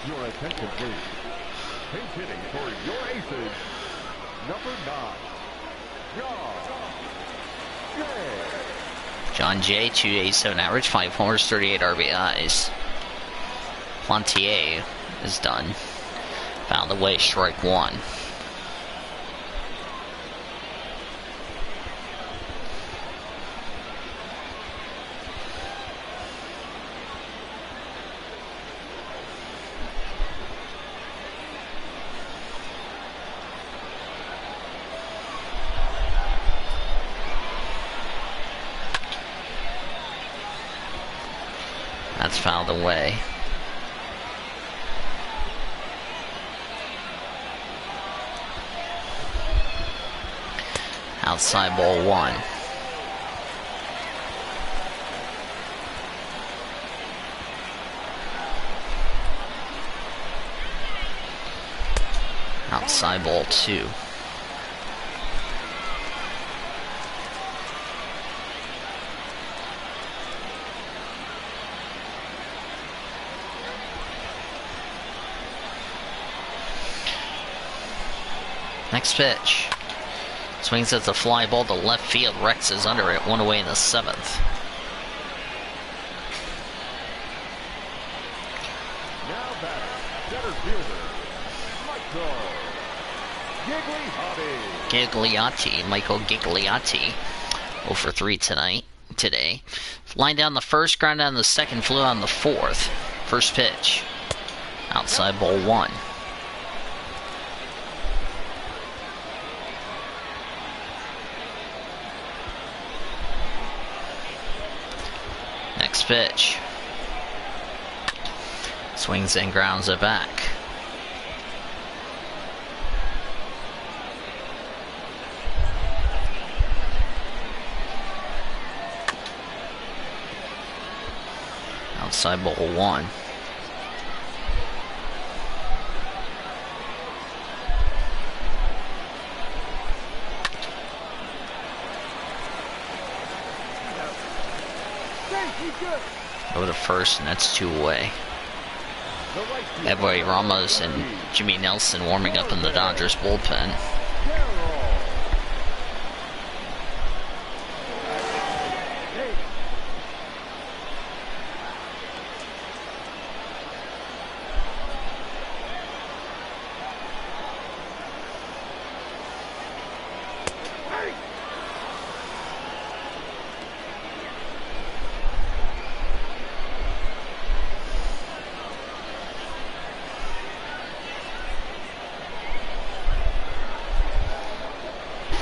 Your attention, please. Pinch hitting for your aces. Number 9, John Jay, 287 average, 5 homers, 38 RBIs. Plantier is done. Found the way, strike one. That's fouled away. Outside ball one. Outside ball 2. Next pitch. Swings at the fly ball to left field. Rex is under it. 1 away in the 7th. Now batter, center fielder, Michael Gigliotti. Michael Gigliotti. 0 for 3 today. Line down the first, ground down the second, flew on the 4th. First pitch. Outside ball 1. Next pitch. Swings and grounds it back. Outside ball 1. Go to first, and that's 2 away. Edward Ramos and Jimmy Nelson warming up in the Dodgers bullpen.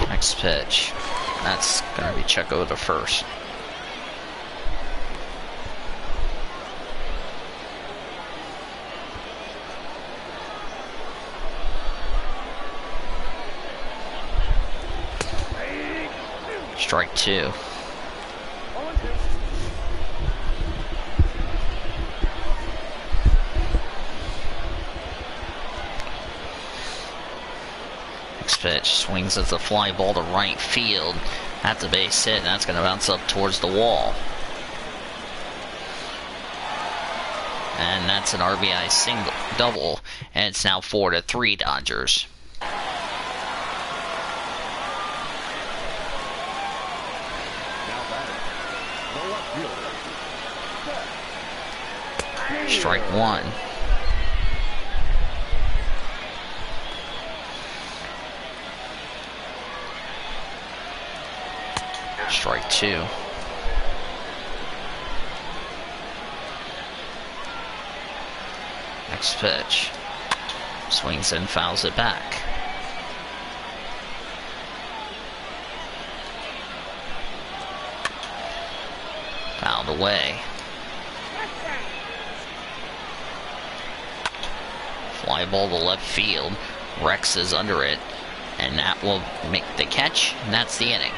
Next pitch. That's going to be Checo to first. Strike 2. Pitch swings at the fly ball to right field at the base hit, and that's going to bounce up towards the wall. And that's an RBI single double, and it's now 4-3 Dodgers. Strike 1. Strike 2. Next pitch. Swings and fouls it back. Fouled away. Fly ball to left field. Rex is under it, and that will make the catch, and that's the inning.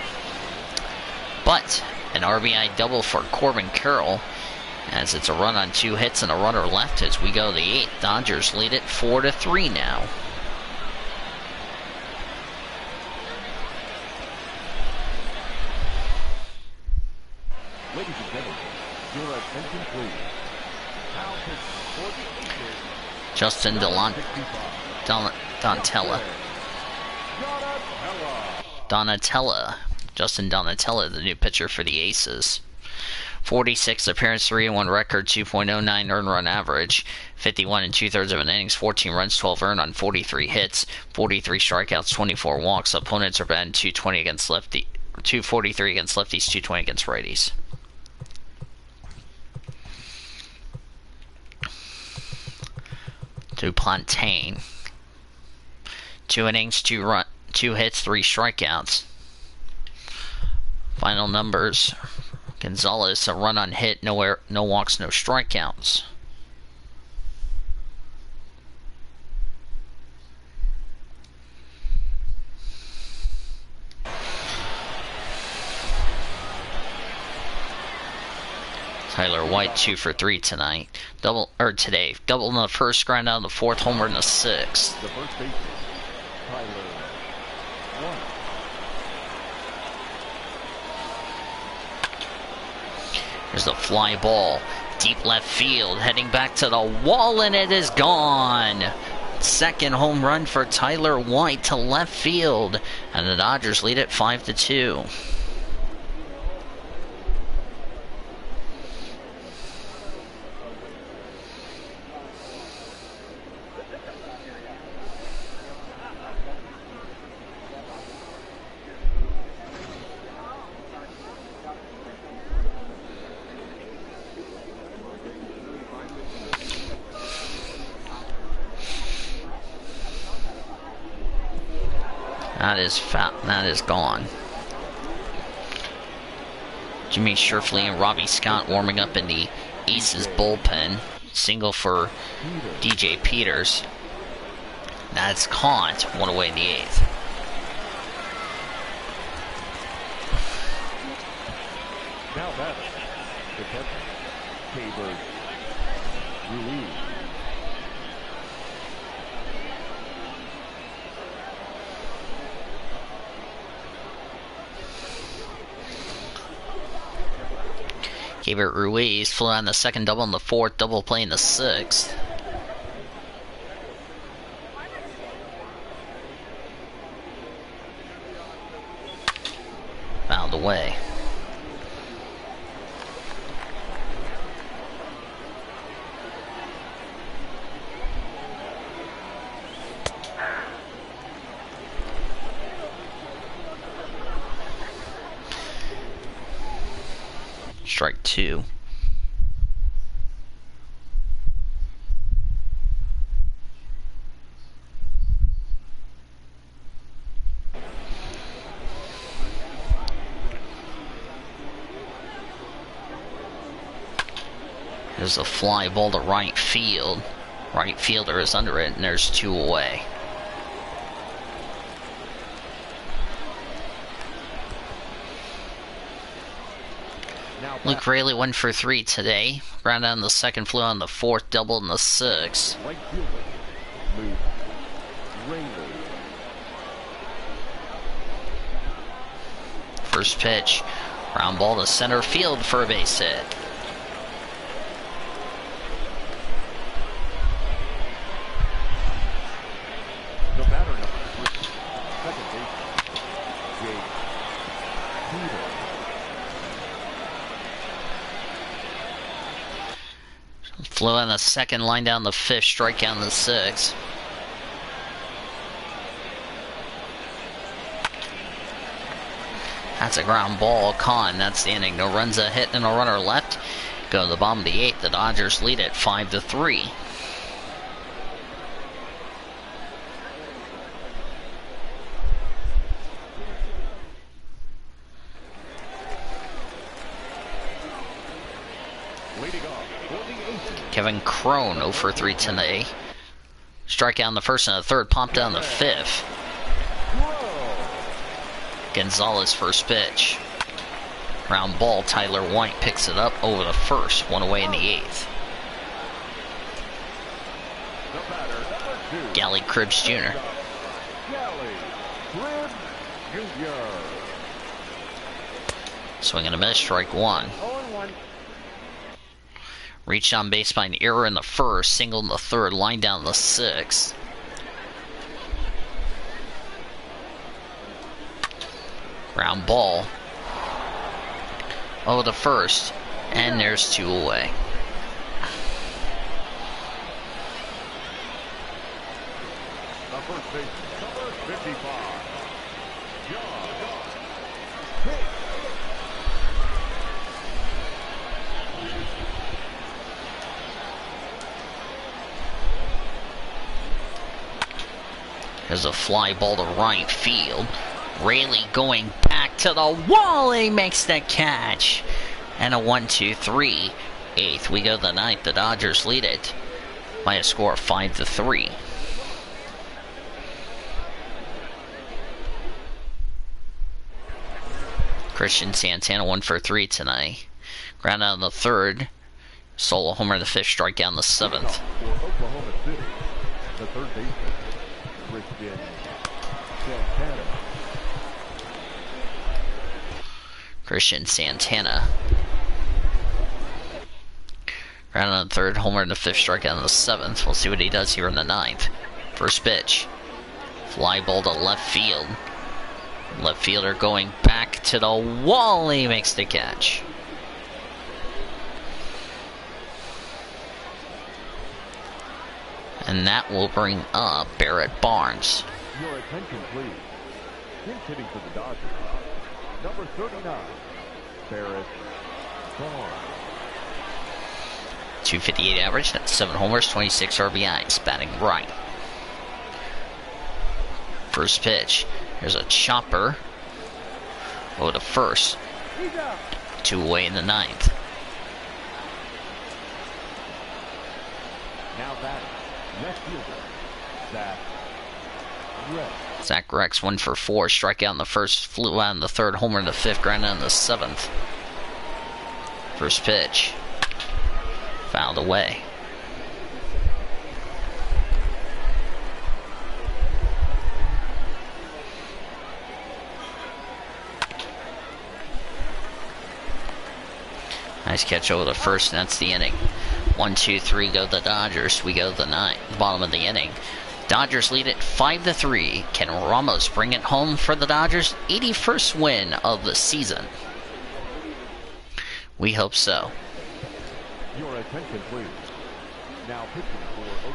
But an RBI double for Corbin Carroll, as it's a run on 2 hits and a runner left as we go to the 8th. Dodgers lead it 4-3 now. Ladies and gentlemen, your attention please. Now pitch 48. Justin Donatella. Justin Donatella, the new pitcher for the Aces. 46 appearance, 3-1 record, 2.09 earned run average, 51 2/3 of an innings, 14 runs, 12 earned on 43 hits, 43 strikeouts, 24 walks. Opponents are batting 220 against lefty, 243 against lefties, 220 against righties. Duplantain. 2 innings, 2 hits, 3 strikeouts. Final numbers. Gonzalez, a run on hit, no walks, no strikeouts. Tyler White 2 for 3 tonight. Double in the first, ground out in the 4th, homer in the 6th. The first baseman, Tyler White. There's the fly ball. Deep left field, heading back to the wall, and it is gone. Second home run for Tyler White to left field, and the Dodgers lead it 5-2. That is gone. Jimmy Sherfley and Robbie Scott warming up in the Aces bullpen. Single for DJ Peters. That's caught. One away in the eighth. Now batting, the catcher, Tabor Ruiz. Gabriel Ruiz flew on the second double in the fourth, double play in the sixth. Fouled away. Strike two. There's a fly ball to right field. Right fielder is under it, and there's two away. Luke Raley 1 for 3 today. Ground out in the second, flew on the fourth, double in the sixth. Right fielder, Luke Raley. First pitch, ground ball to center field for a base hit. The batter number 3, second baseman, Jake Peters. Flew on the second, line down the fifth, strike out in the sixth. That's a ground ball. Con, that's the inning. No runs, a hit, and a runner left. Go to the bottom of the eighth. The Dodgers lead it 5-3. Kevin Crone 0 for 3 today. Strikeout in the first and the third, pumped down the fifth. Gonzalez first pitch. Ground ball, Tyler White picks it up over the first, one away in the eighth. Gally Cribbs Jr. Swing and a miss, strike one. Reached on base by an error in the first, single in the third, line down in the sixth. Ground ball. Oh, the first. And there's two away. The first baseman, number 55. There's a fly ball to right field. Raley going back to the wall. He makes the catch. And a 1-2-3. Eighth. We go to the ninth. The Dodgers lead it by a score of 5-3. Christian Santana 1 for 3 tonight. Ground out in the third. Solo homer in the fifth. Strikeout in the seventh. For Oklahoma City, the third baseman, Christian Santana. Christian Santana. Round on the third, homer in the fifth, strikeout in the seventh. We'll see what he does here in the ninth. First pitch. Fly ball to left field. Left fielder going back to the wall. He makes the catch. And that will bring up Barrett Barnes. Your attention, please. Pinch hitting for the Dodgers. Number 39, Barrett Barnes. 258 average, that's 7 homers, 26 RBIs, batting right. First pitch. Here's a chopper. Over to first. 2 away in the ninth. Now batting, left fielder, Zach Rex. Zach Rex, 1 for 4. Strikeout in the first, flew out in the third, homer in the fifth, ground out in the seventh. First pitch. Fouled away. Nice catch over the first, and that's the inning. 1, 2, 3 go the Dodgers. We go to the bottom of the inning. Dodgers lead it 5-3. Can Ramos bring it home for the Dodgers' 81st win of the season? We hope so. Your attention, please. Now pitching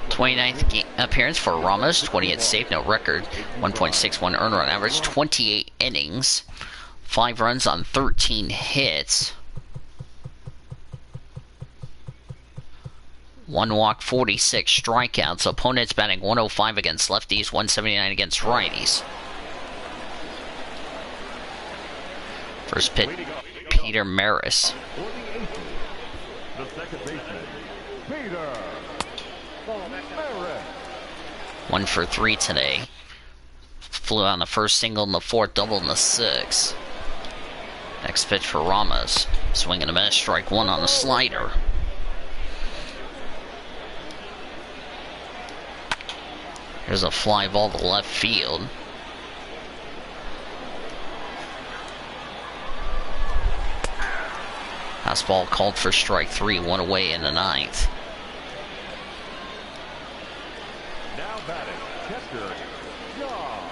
for 29th appearance for Ramos, 20th save, no record, 1.61 earned run average, 28 innings, 5 runs on 13 hits, 1 walk, 46 strikeouts. Opponents batting 105 against lefties, 179 against righties. First pitch, Peter Maris. the second baseman, Peter Maris. 1 for 3 today. Flew on the first single in the fourth, double in the sixth. Next pitch for Ramos. Swing and a miss, strike 1 on the slider. Here's a fly ball to left field. Fastball called for strike 3, 1 away in the ninth. Now batting, catcher, John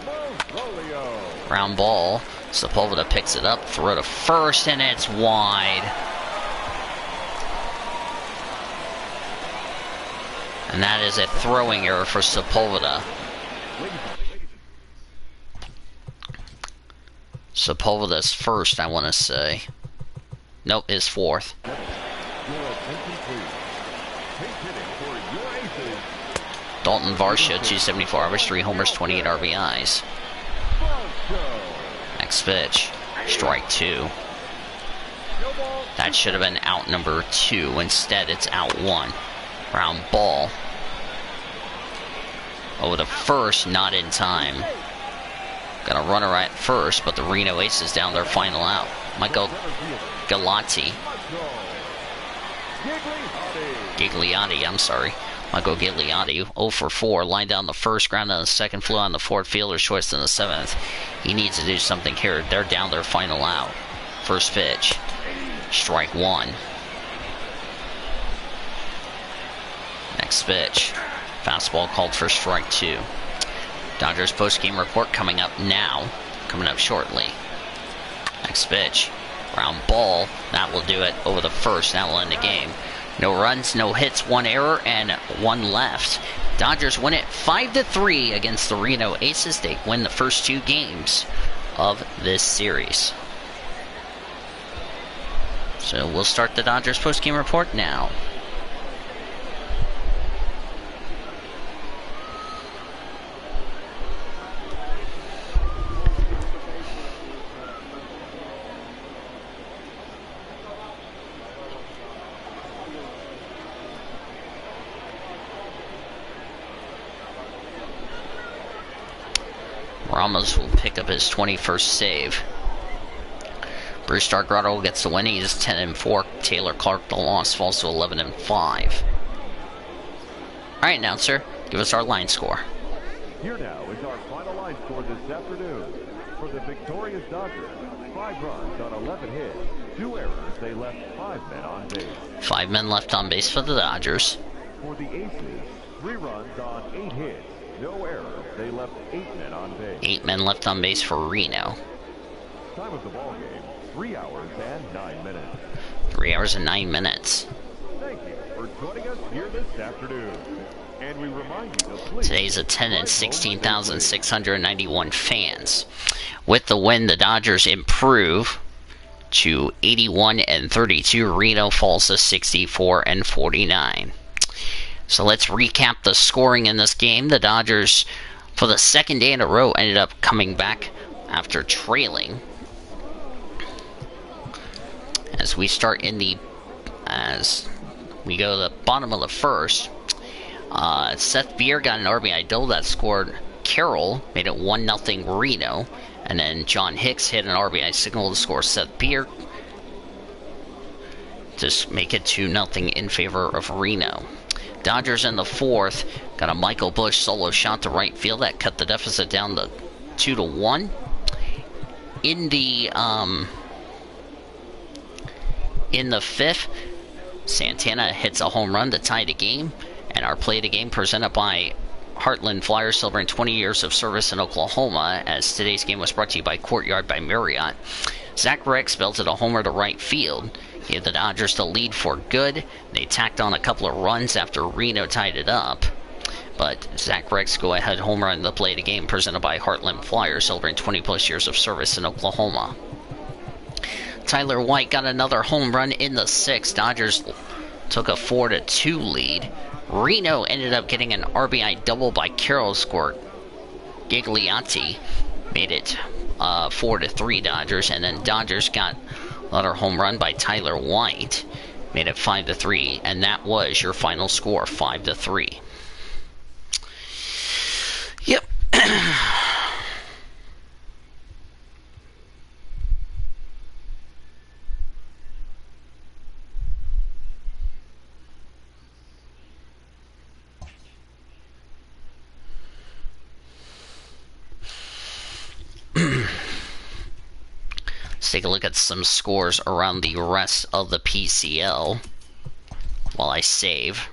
Mozolio. Ground ball. Sepulveda picks it up, throw to first, and it's wide. And that is a throwing error for Sepulveda. Sepulveda's first, I want to say. Nope, his fourth. Your attention, please. Pinch hitting for your aces, Dalton Varsho, 274 average, 3 homers, 28 RBIs. Varsho. Next pitch, strike 2. That should have been out number 2. Instead, it's out 1. Ground ball. Over to first, not in time. Got a runner at first, but the Reno Aces down their final out. Michael Galati. Gigliotti, I'm sorry. Michael Gigliotti, 0 for 4, lined down the first, ground on the second, flew on the fourth, fielder's choice in the seventh. He needs to do something here. They're down their final out. First pitch, strike 1. Next pitch, fastball called for strike 2. Dodgers post-game report coming up now, coming up shortly. Next pitch, ground ball, that will do it over the first, that will end the game. No runs, no hits, 1 error, and 1 left. Dodgers win it 5-3 against the Reno Aces. They win the first 2 games of this series. So we'll start the Dodgers post-game report now. Ramos will pick up his 21st save. Bruce Dargrotto gets the win. He's 10-4. Taylor Clark, the loss, falls to 11-5. Alright, announcer, give us our line score. Here now is our final this afternoon. For the victorious Dodgers, 5 runs on 11 hits, 2 errors. They left 5 men on base. 5 men left on base for the Dodgers. For the Aces, 3 runs on 8 hits, no errors. They left 8 men on base. 8 men left on base for Reno. Time of the ball game, 3 hours and 9 minutes. 3 hours and 9 minutes. Thank you for joining us here this afternoon. And we remind you to please... Today's attendance, 16,691 fans. With the win, the Dodgers improve to 81-32. Reno falls to 64-49. So let's recap the scoring in this game. The Dodgers, for the second day in a row, ended up coming back after trailing. As we start as we go to the bottom of the first, Seth Beer got an RBI double that scored Carroll, made it 1-0 Reno, and then John Hicks hit an RBI single to score Seth Beer to make it 2-0 in favor of Reno. Dodgers in the fourth got a Michael Busch solo shot to right field that cut the deficit down to 2-1. In the fifth, Santana hits a home run to tie the game, and our play of the game presented by Heartland Flyers, celebrating 20 years of service in Oklahoma, as today's game was brought to you by Courtyard by Marriott. Zach Rex belted a homer to right field, gave the Dodgers the lead for good. They tacked on a couple of runs after Reno tied it up, but Zach Rex go-ahead homer on the play of the game presented by Heartland Flyers, celebrating 20-plus years of service in Oklahoma. Tyler White got another home run in the sixth. Dodgers took a 4-2 lead. Reno ended up getting an RBI double by Carroll, scored Gigliotti, made it 4-3 Dodgers, and then Dodgers got another home run by Tyler White, made it 5-3, and that was your final score, 5-3. Yep. Let's take a look at some scores around the rest of the PCL while I save.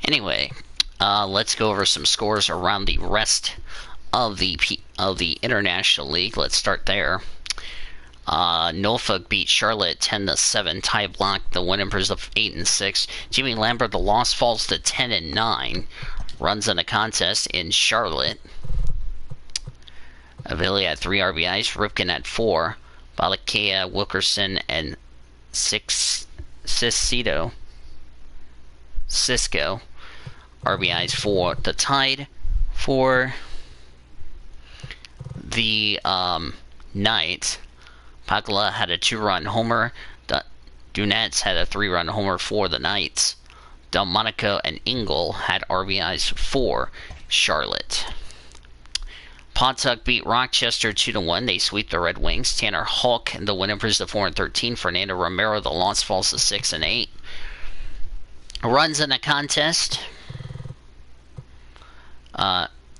Anyway, let's go over some scores around the rest of the International League. Let's start there. Norfolk beat Charlotte 10-7. Ty Block, the win improves to 8-6. Jimmy Lambert, the loss falls to 10-9. Runs in a contest in Charlotte. Avila had 3 RBIs. Ripken had 4. Balakea, Wilkerson, and Cisco RBIs for the Tide. For the Knights, Pakala had a 2-run homer. The Dunettes had a 3-run homer for the Knights. Delmonico and Ingle had RBIs for Charlotte. Pontuck beat Rochester 2-1. They sweep the Red Wings. Tanner Hawk, the win improves to 4-13. Fernando Romero, the loss falls to 6-8. Runs in the contest.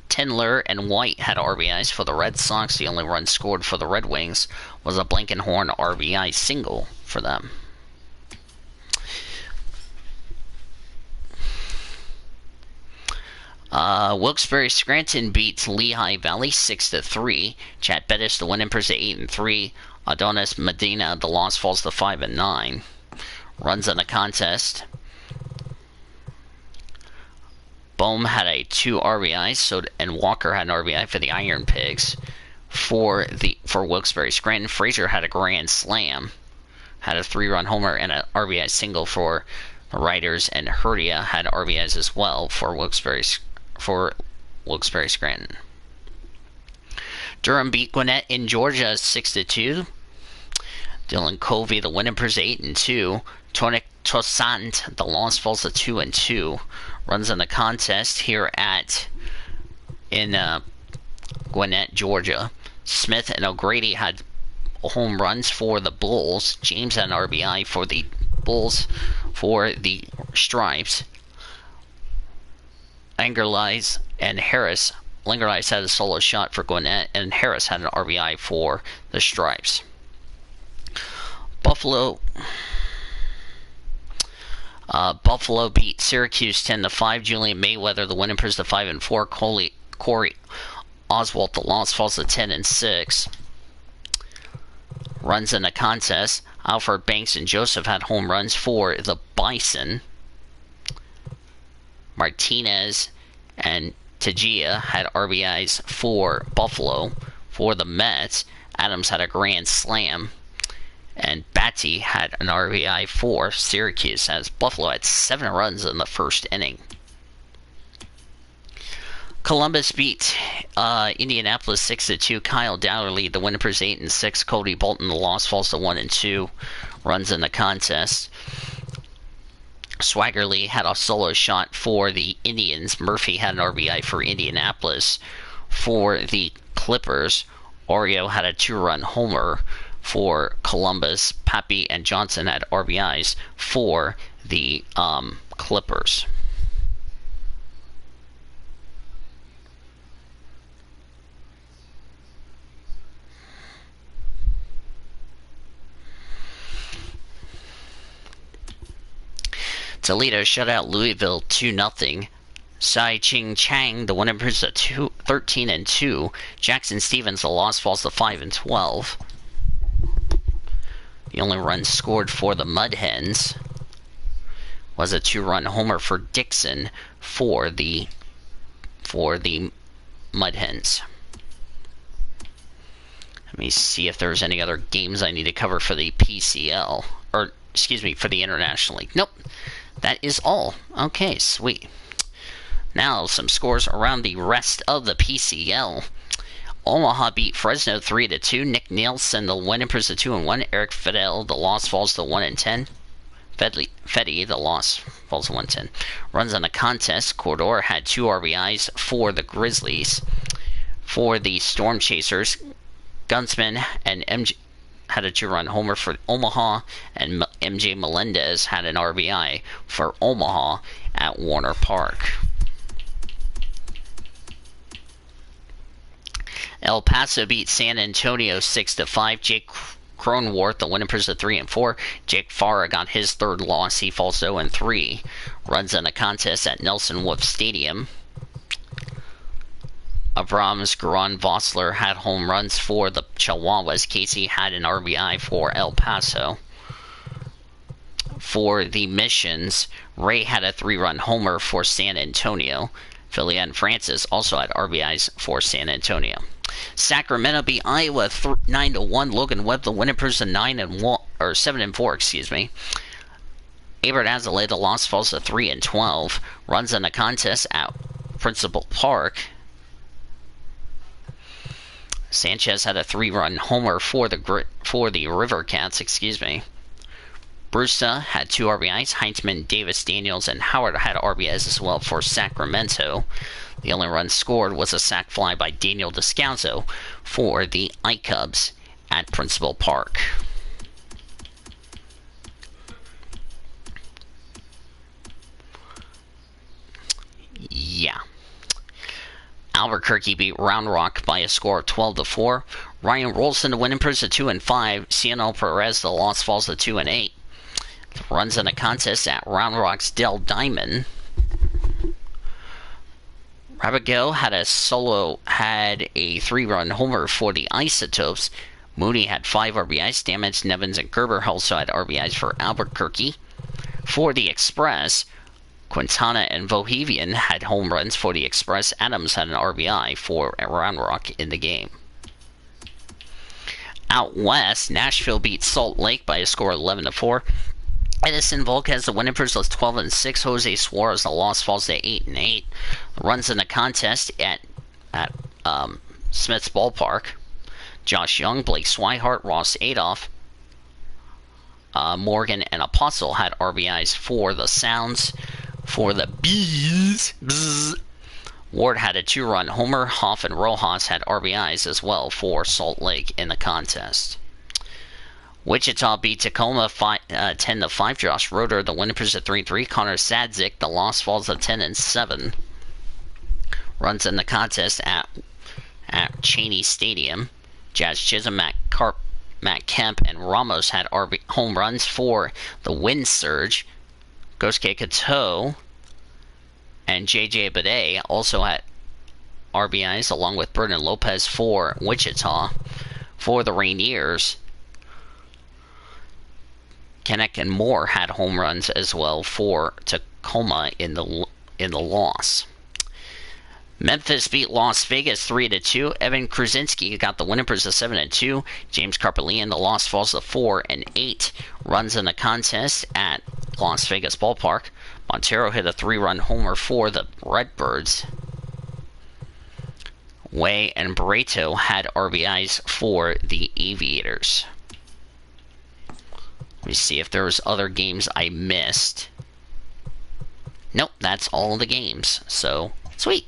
Tindler and White had RBIs for the Red Sox. The only run scored for the Red Wings was a Blankenhorn RBI single for them. Wilkes-Barre Scranton beats Lehigh Valley 6-3. Chat Bettis, the Win Emperors at 8-3. Adonis Medina, the loss falls to 5-9. Runs in the contest. Bohm had a 2 RBIs, and Walker had an RBI for the Iron Pigs. For Wilkes-Barre Scranton, Frazier had a grand slam, had a 3-run homer and an RBI single for the Riders, and Herdia had RBIs as well for Wilkes-Barre Scranton. Durham beat Gwinnett in Georgia 6-2. Dylan Covey, the Win Emperors 8-2. Tonic Toussaint, the loss falls to 2-2. Runs in the contest here in Gwinnett, Georgia. Smith and O'Grady had home runs for the Bulls. James had an RBI for the Bulls. For the Stripes, Langerleis and Harris. Langerleis had a solo shot for Gwinnett, and Harris had an RBI for the Stripes. Buffalo beat Syracuse 10-5. Julian Mayweather, the Win Emperors, to 5-4. Corey Oswalt, the loss falls to 10-6. Runs in the contest. Alfred Banks and Joseph had home runs for the Bison. Martinez and Tajia had RBIs for Buffalo. For the Mets, Adams had a grand slam, and Batty had an RBI for Syracuse, as Buffalo had 7 runs in the first inning. Columbus beat Indianapolis 6-2. Kyle Dowlerly, the Win Emperors 8-6. Cody Bolton, the loss falls to 1-2. Runs in the contest. Swaggerly had a solo shot for the Indians. Murphy had an RBI for Indianapolis. For the Clippers, Oreo had a 2-run homer for Columbus. Pappy and Johnson had RBIs for the Clippers. Toledo shut out Louisville 2-0. Sai Ching Chang, the Win Emperors, at 13-2. Jackson Stevens, the loss falls to 5-12. The only run scored for the Mud Hens was a 2-run homer for Dixon for the Mud Hens. Let me see if there's any other games I need to cover for the PCL, or excuse me, for the International League. Nope. That is all. Okay, sweet. Now, some scores around the rest of the PCL. Omaha beat Fresno 3-2. Nick Nielsen, the Win Emperors, to 2-1. Eric Fidel, the loss falls to 1-10. Fetty, the loss falls to 1-10. Runs on the contest. Cordor had 2 RBIs for the Grizzlies. For the Storm Chasers, Gunsman and MJ had a 2-run homer for Omaha, and MJ Melendez had an RBI for Omaha at Warner Park. El Paso beat San Antonio 6-5. Jake Cronenworth, the Win Emperors, at 3-4. Jake Farah got his 3rd loss. He falls 0-3. Runs in a contest at Nelson Wolff Stadium. Abrams, Garon, Vossler had home runs for the Chihuahuas. Casey had an RBI for El Paso. For the Missions, Ray had a 3-run homer for San Antonio. Philly and Francis also had RBIs for San Antonio. Sacramento beat Iowa 9-1. Logan Webb, the Win Emperors, 7-4, excuse me. Abert Azalea, the loss falls to 3-12. Runs in a contest at Principal Park. Sanchez had a 3-run homer for the River Cats, excuse me. Brusa had 2 RBIs. Heinzman, Davis, Daniels, and Howard had RBIs as well for Sacramento. The only run scored was a sac fly by Daniel Descalzo for the I-Cubs at Principal Park. Yeah. Albuquerque beat Round Rock by a score of 12-4. Ryan Rolston, the Win Emperors, at 2-5. Cianel Perez, the loss falls to 2-8. Runs in a contest at Round Rock's Del Diamond. Rabigeau had a 3-run homer for the Isotopes. Mooney had 5 RBIs. Stamets, Nevins, and Gerber also had RBIs for Albuquerque. For the Express, Quintana and Bohemian had home runs for the Express. Adams had an RBI for Round Rock in the game. Out west, Nashville beat Salt Lake by a score of 11-4. Edison Volquez, the winning was 12-6. Jose Suarez, the loss falls to 8-8. Runs in the contest at Smith's Ballpark. Josh Young, Blake Swihart, Ross Adolph, Morgan, and Apostle had RBIs for the Sounds. For the Bees, bzz, Ward had a 2-run homer. Hoff and Rojas had RBIs as well for Salt Lake in the contest. Wichita beat Tacoma 10-5. Josh Roeder, the winning is at 3-3. Connor Sadzik, the loss falls to 10-7. Runs in the contest at Cheney Stadium. Jazz Chisholm, Matt Kemp, and Ramos had home runs for the Wind Surge. Gosuke Kato and J.J. Bidet also had RBIs, along with Brendan Lopez for Wichita. For the Rainiers, Kennick and Moore had home runs as well for Tacoma in the loss. Memphis beat Las Vegas 3-2. Evan Krasinski got the winning purse of 7-2. James Carpelian, the loss falls to 4-8. Runs in the contest at Las Vegas Ballpark. Montero hit a 3-run homer for the Redbirds. Way and Barreto had RBIs for the Aviators. Let me see if there was other games I missed. Nope, that's all the games. So, sweet.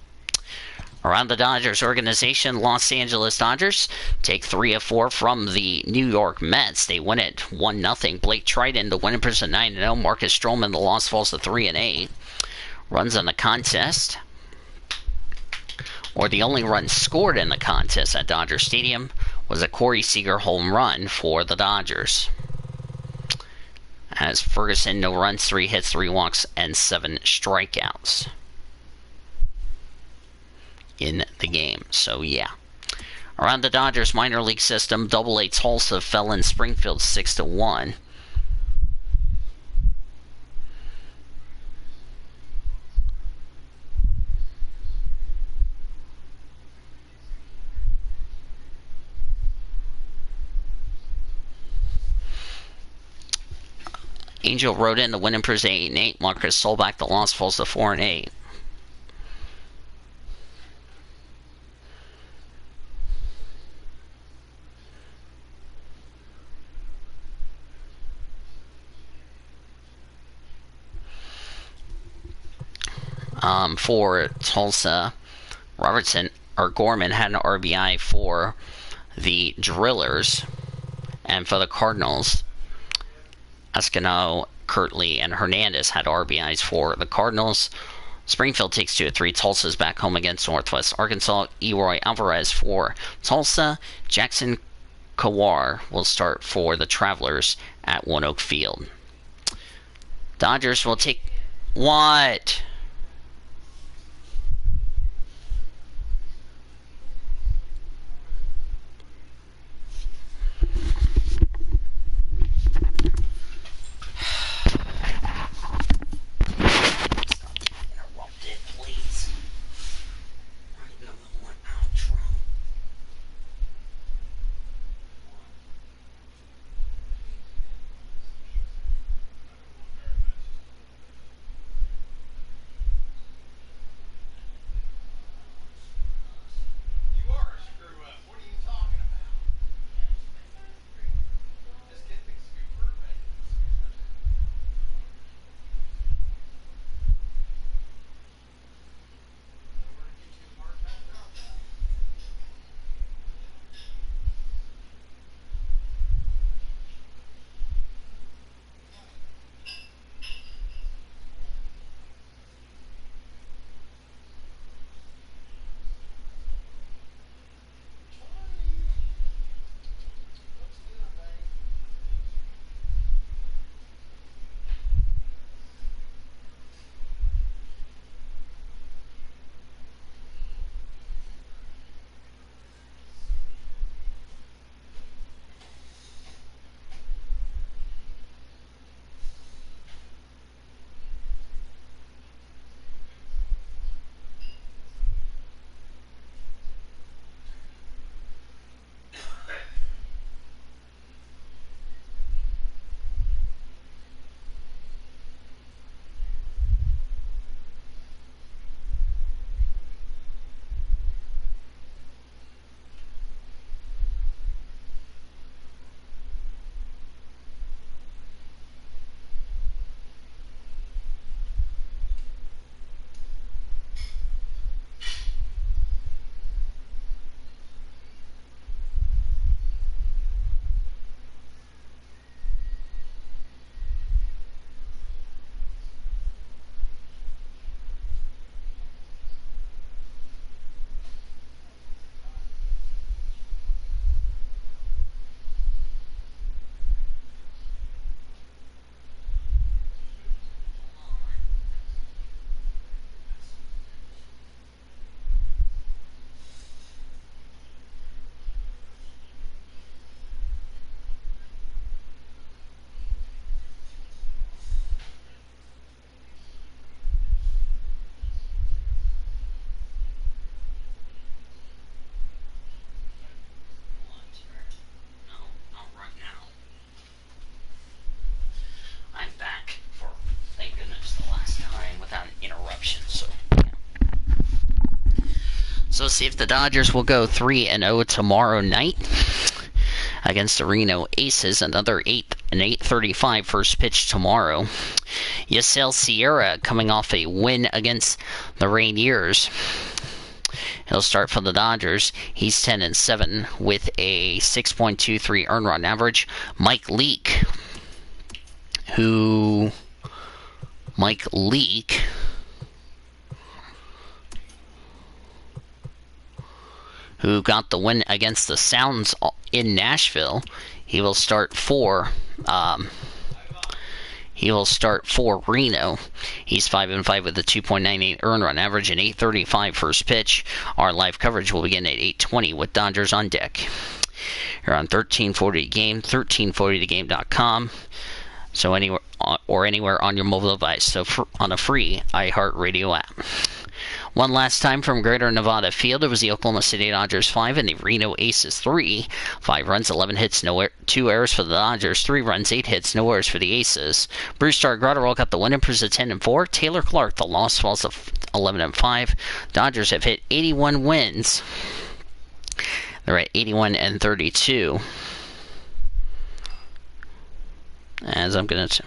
Around the Dodgers organization, Los Angeles Dodgers take 3 of 4 from the New York Mets. They win it 1-0. Blake Triton, the winning person, 9-0. Marcus Stroman, the loss falls to 3-8. Runs in the contest, or the only run scored in the contest at Dodger Stadium, was a Corey Seager home run for the Dodgers. As Ferguson, no runs, 3 hits, 3 walks, and 7 strikeouts in the game. So yeah. Around the Dodgers minor league system, Double-A Tulsa fell in Springfield 6-1. Angel rode in, the winning improves 8-8. Marcus Solbach, the loss falls to 4-8. For Tulsa, Gorman had an RBI for the Drillers, and for the Cardinals, Escano, Kirtley, and Hernandez had RBIs for the Cardinals. Springfield takes 2-3. Tulsa's back home against Northwest Arkansas. Eroy Alvarez for Tulsa. Jackson Kawar will start for the Travelers at One Oak Field. Dodgers will take... What? So see if the Dodgers will go 3-0 tomorrow night against the Reno Aces. Another 8:35 first pitch tomorrow. Yasiel Sierra coming off a win against the Rainiers. He'll start for the Dodgers. He's 10-7 with a 6.23 earned run average. Mike Leake, who got the win against the Sounds in Nashville. He will start for Reno. He's 5-5 with a 2.98 earned run average and 8:35 first pitch. Our live coverage will begin at 8:20 with Dodgers on deck. You're on 1340 The Game, 1340thegame.com. So anywhere on your mobile device. So on a free iHeartRadio app. One last time from Greater Nevada Field, it was the Oklahoma City Dodgers 5 and the Reno Aces 3. 5 runs, 11 hits, 2 errors for the Dodgers. 3 runs, 8 hits, no errors for the Aces. Brewstar Grotterell got the win, improves to 10-4. Taylor Clark, the loss, falls to 11-5. Dodgers have hit 81 wins. They're at 81-32. As I'm going to...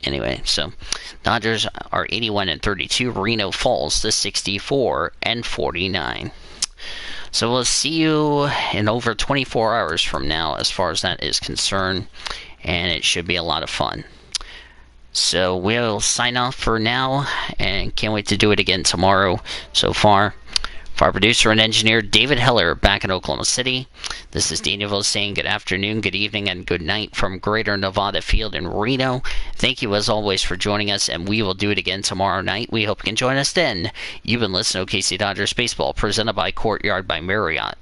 Anyway, so Dodgers are 81-32. Reno falls to 64-49. So we'll see you in over 24 hours from now as far as that is concerned. And it should be a lot of fun. So we'll sign off for now and can't wait to do it again tomorrow. So far, for our producer and engineer, David Heller, back in Oklahoma City, this is Daniel saying good afternoon, good evening, and good night from Greater Nevada Field in Reno. Thank you, as always, for joining us, and we will do it again tomorrow night. We hope you can join us then. You've been listening to OKC Dodgers Baseball, presented by Courtyard by Marriott.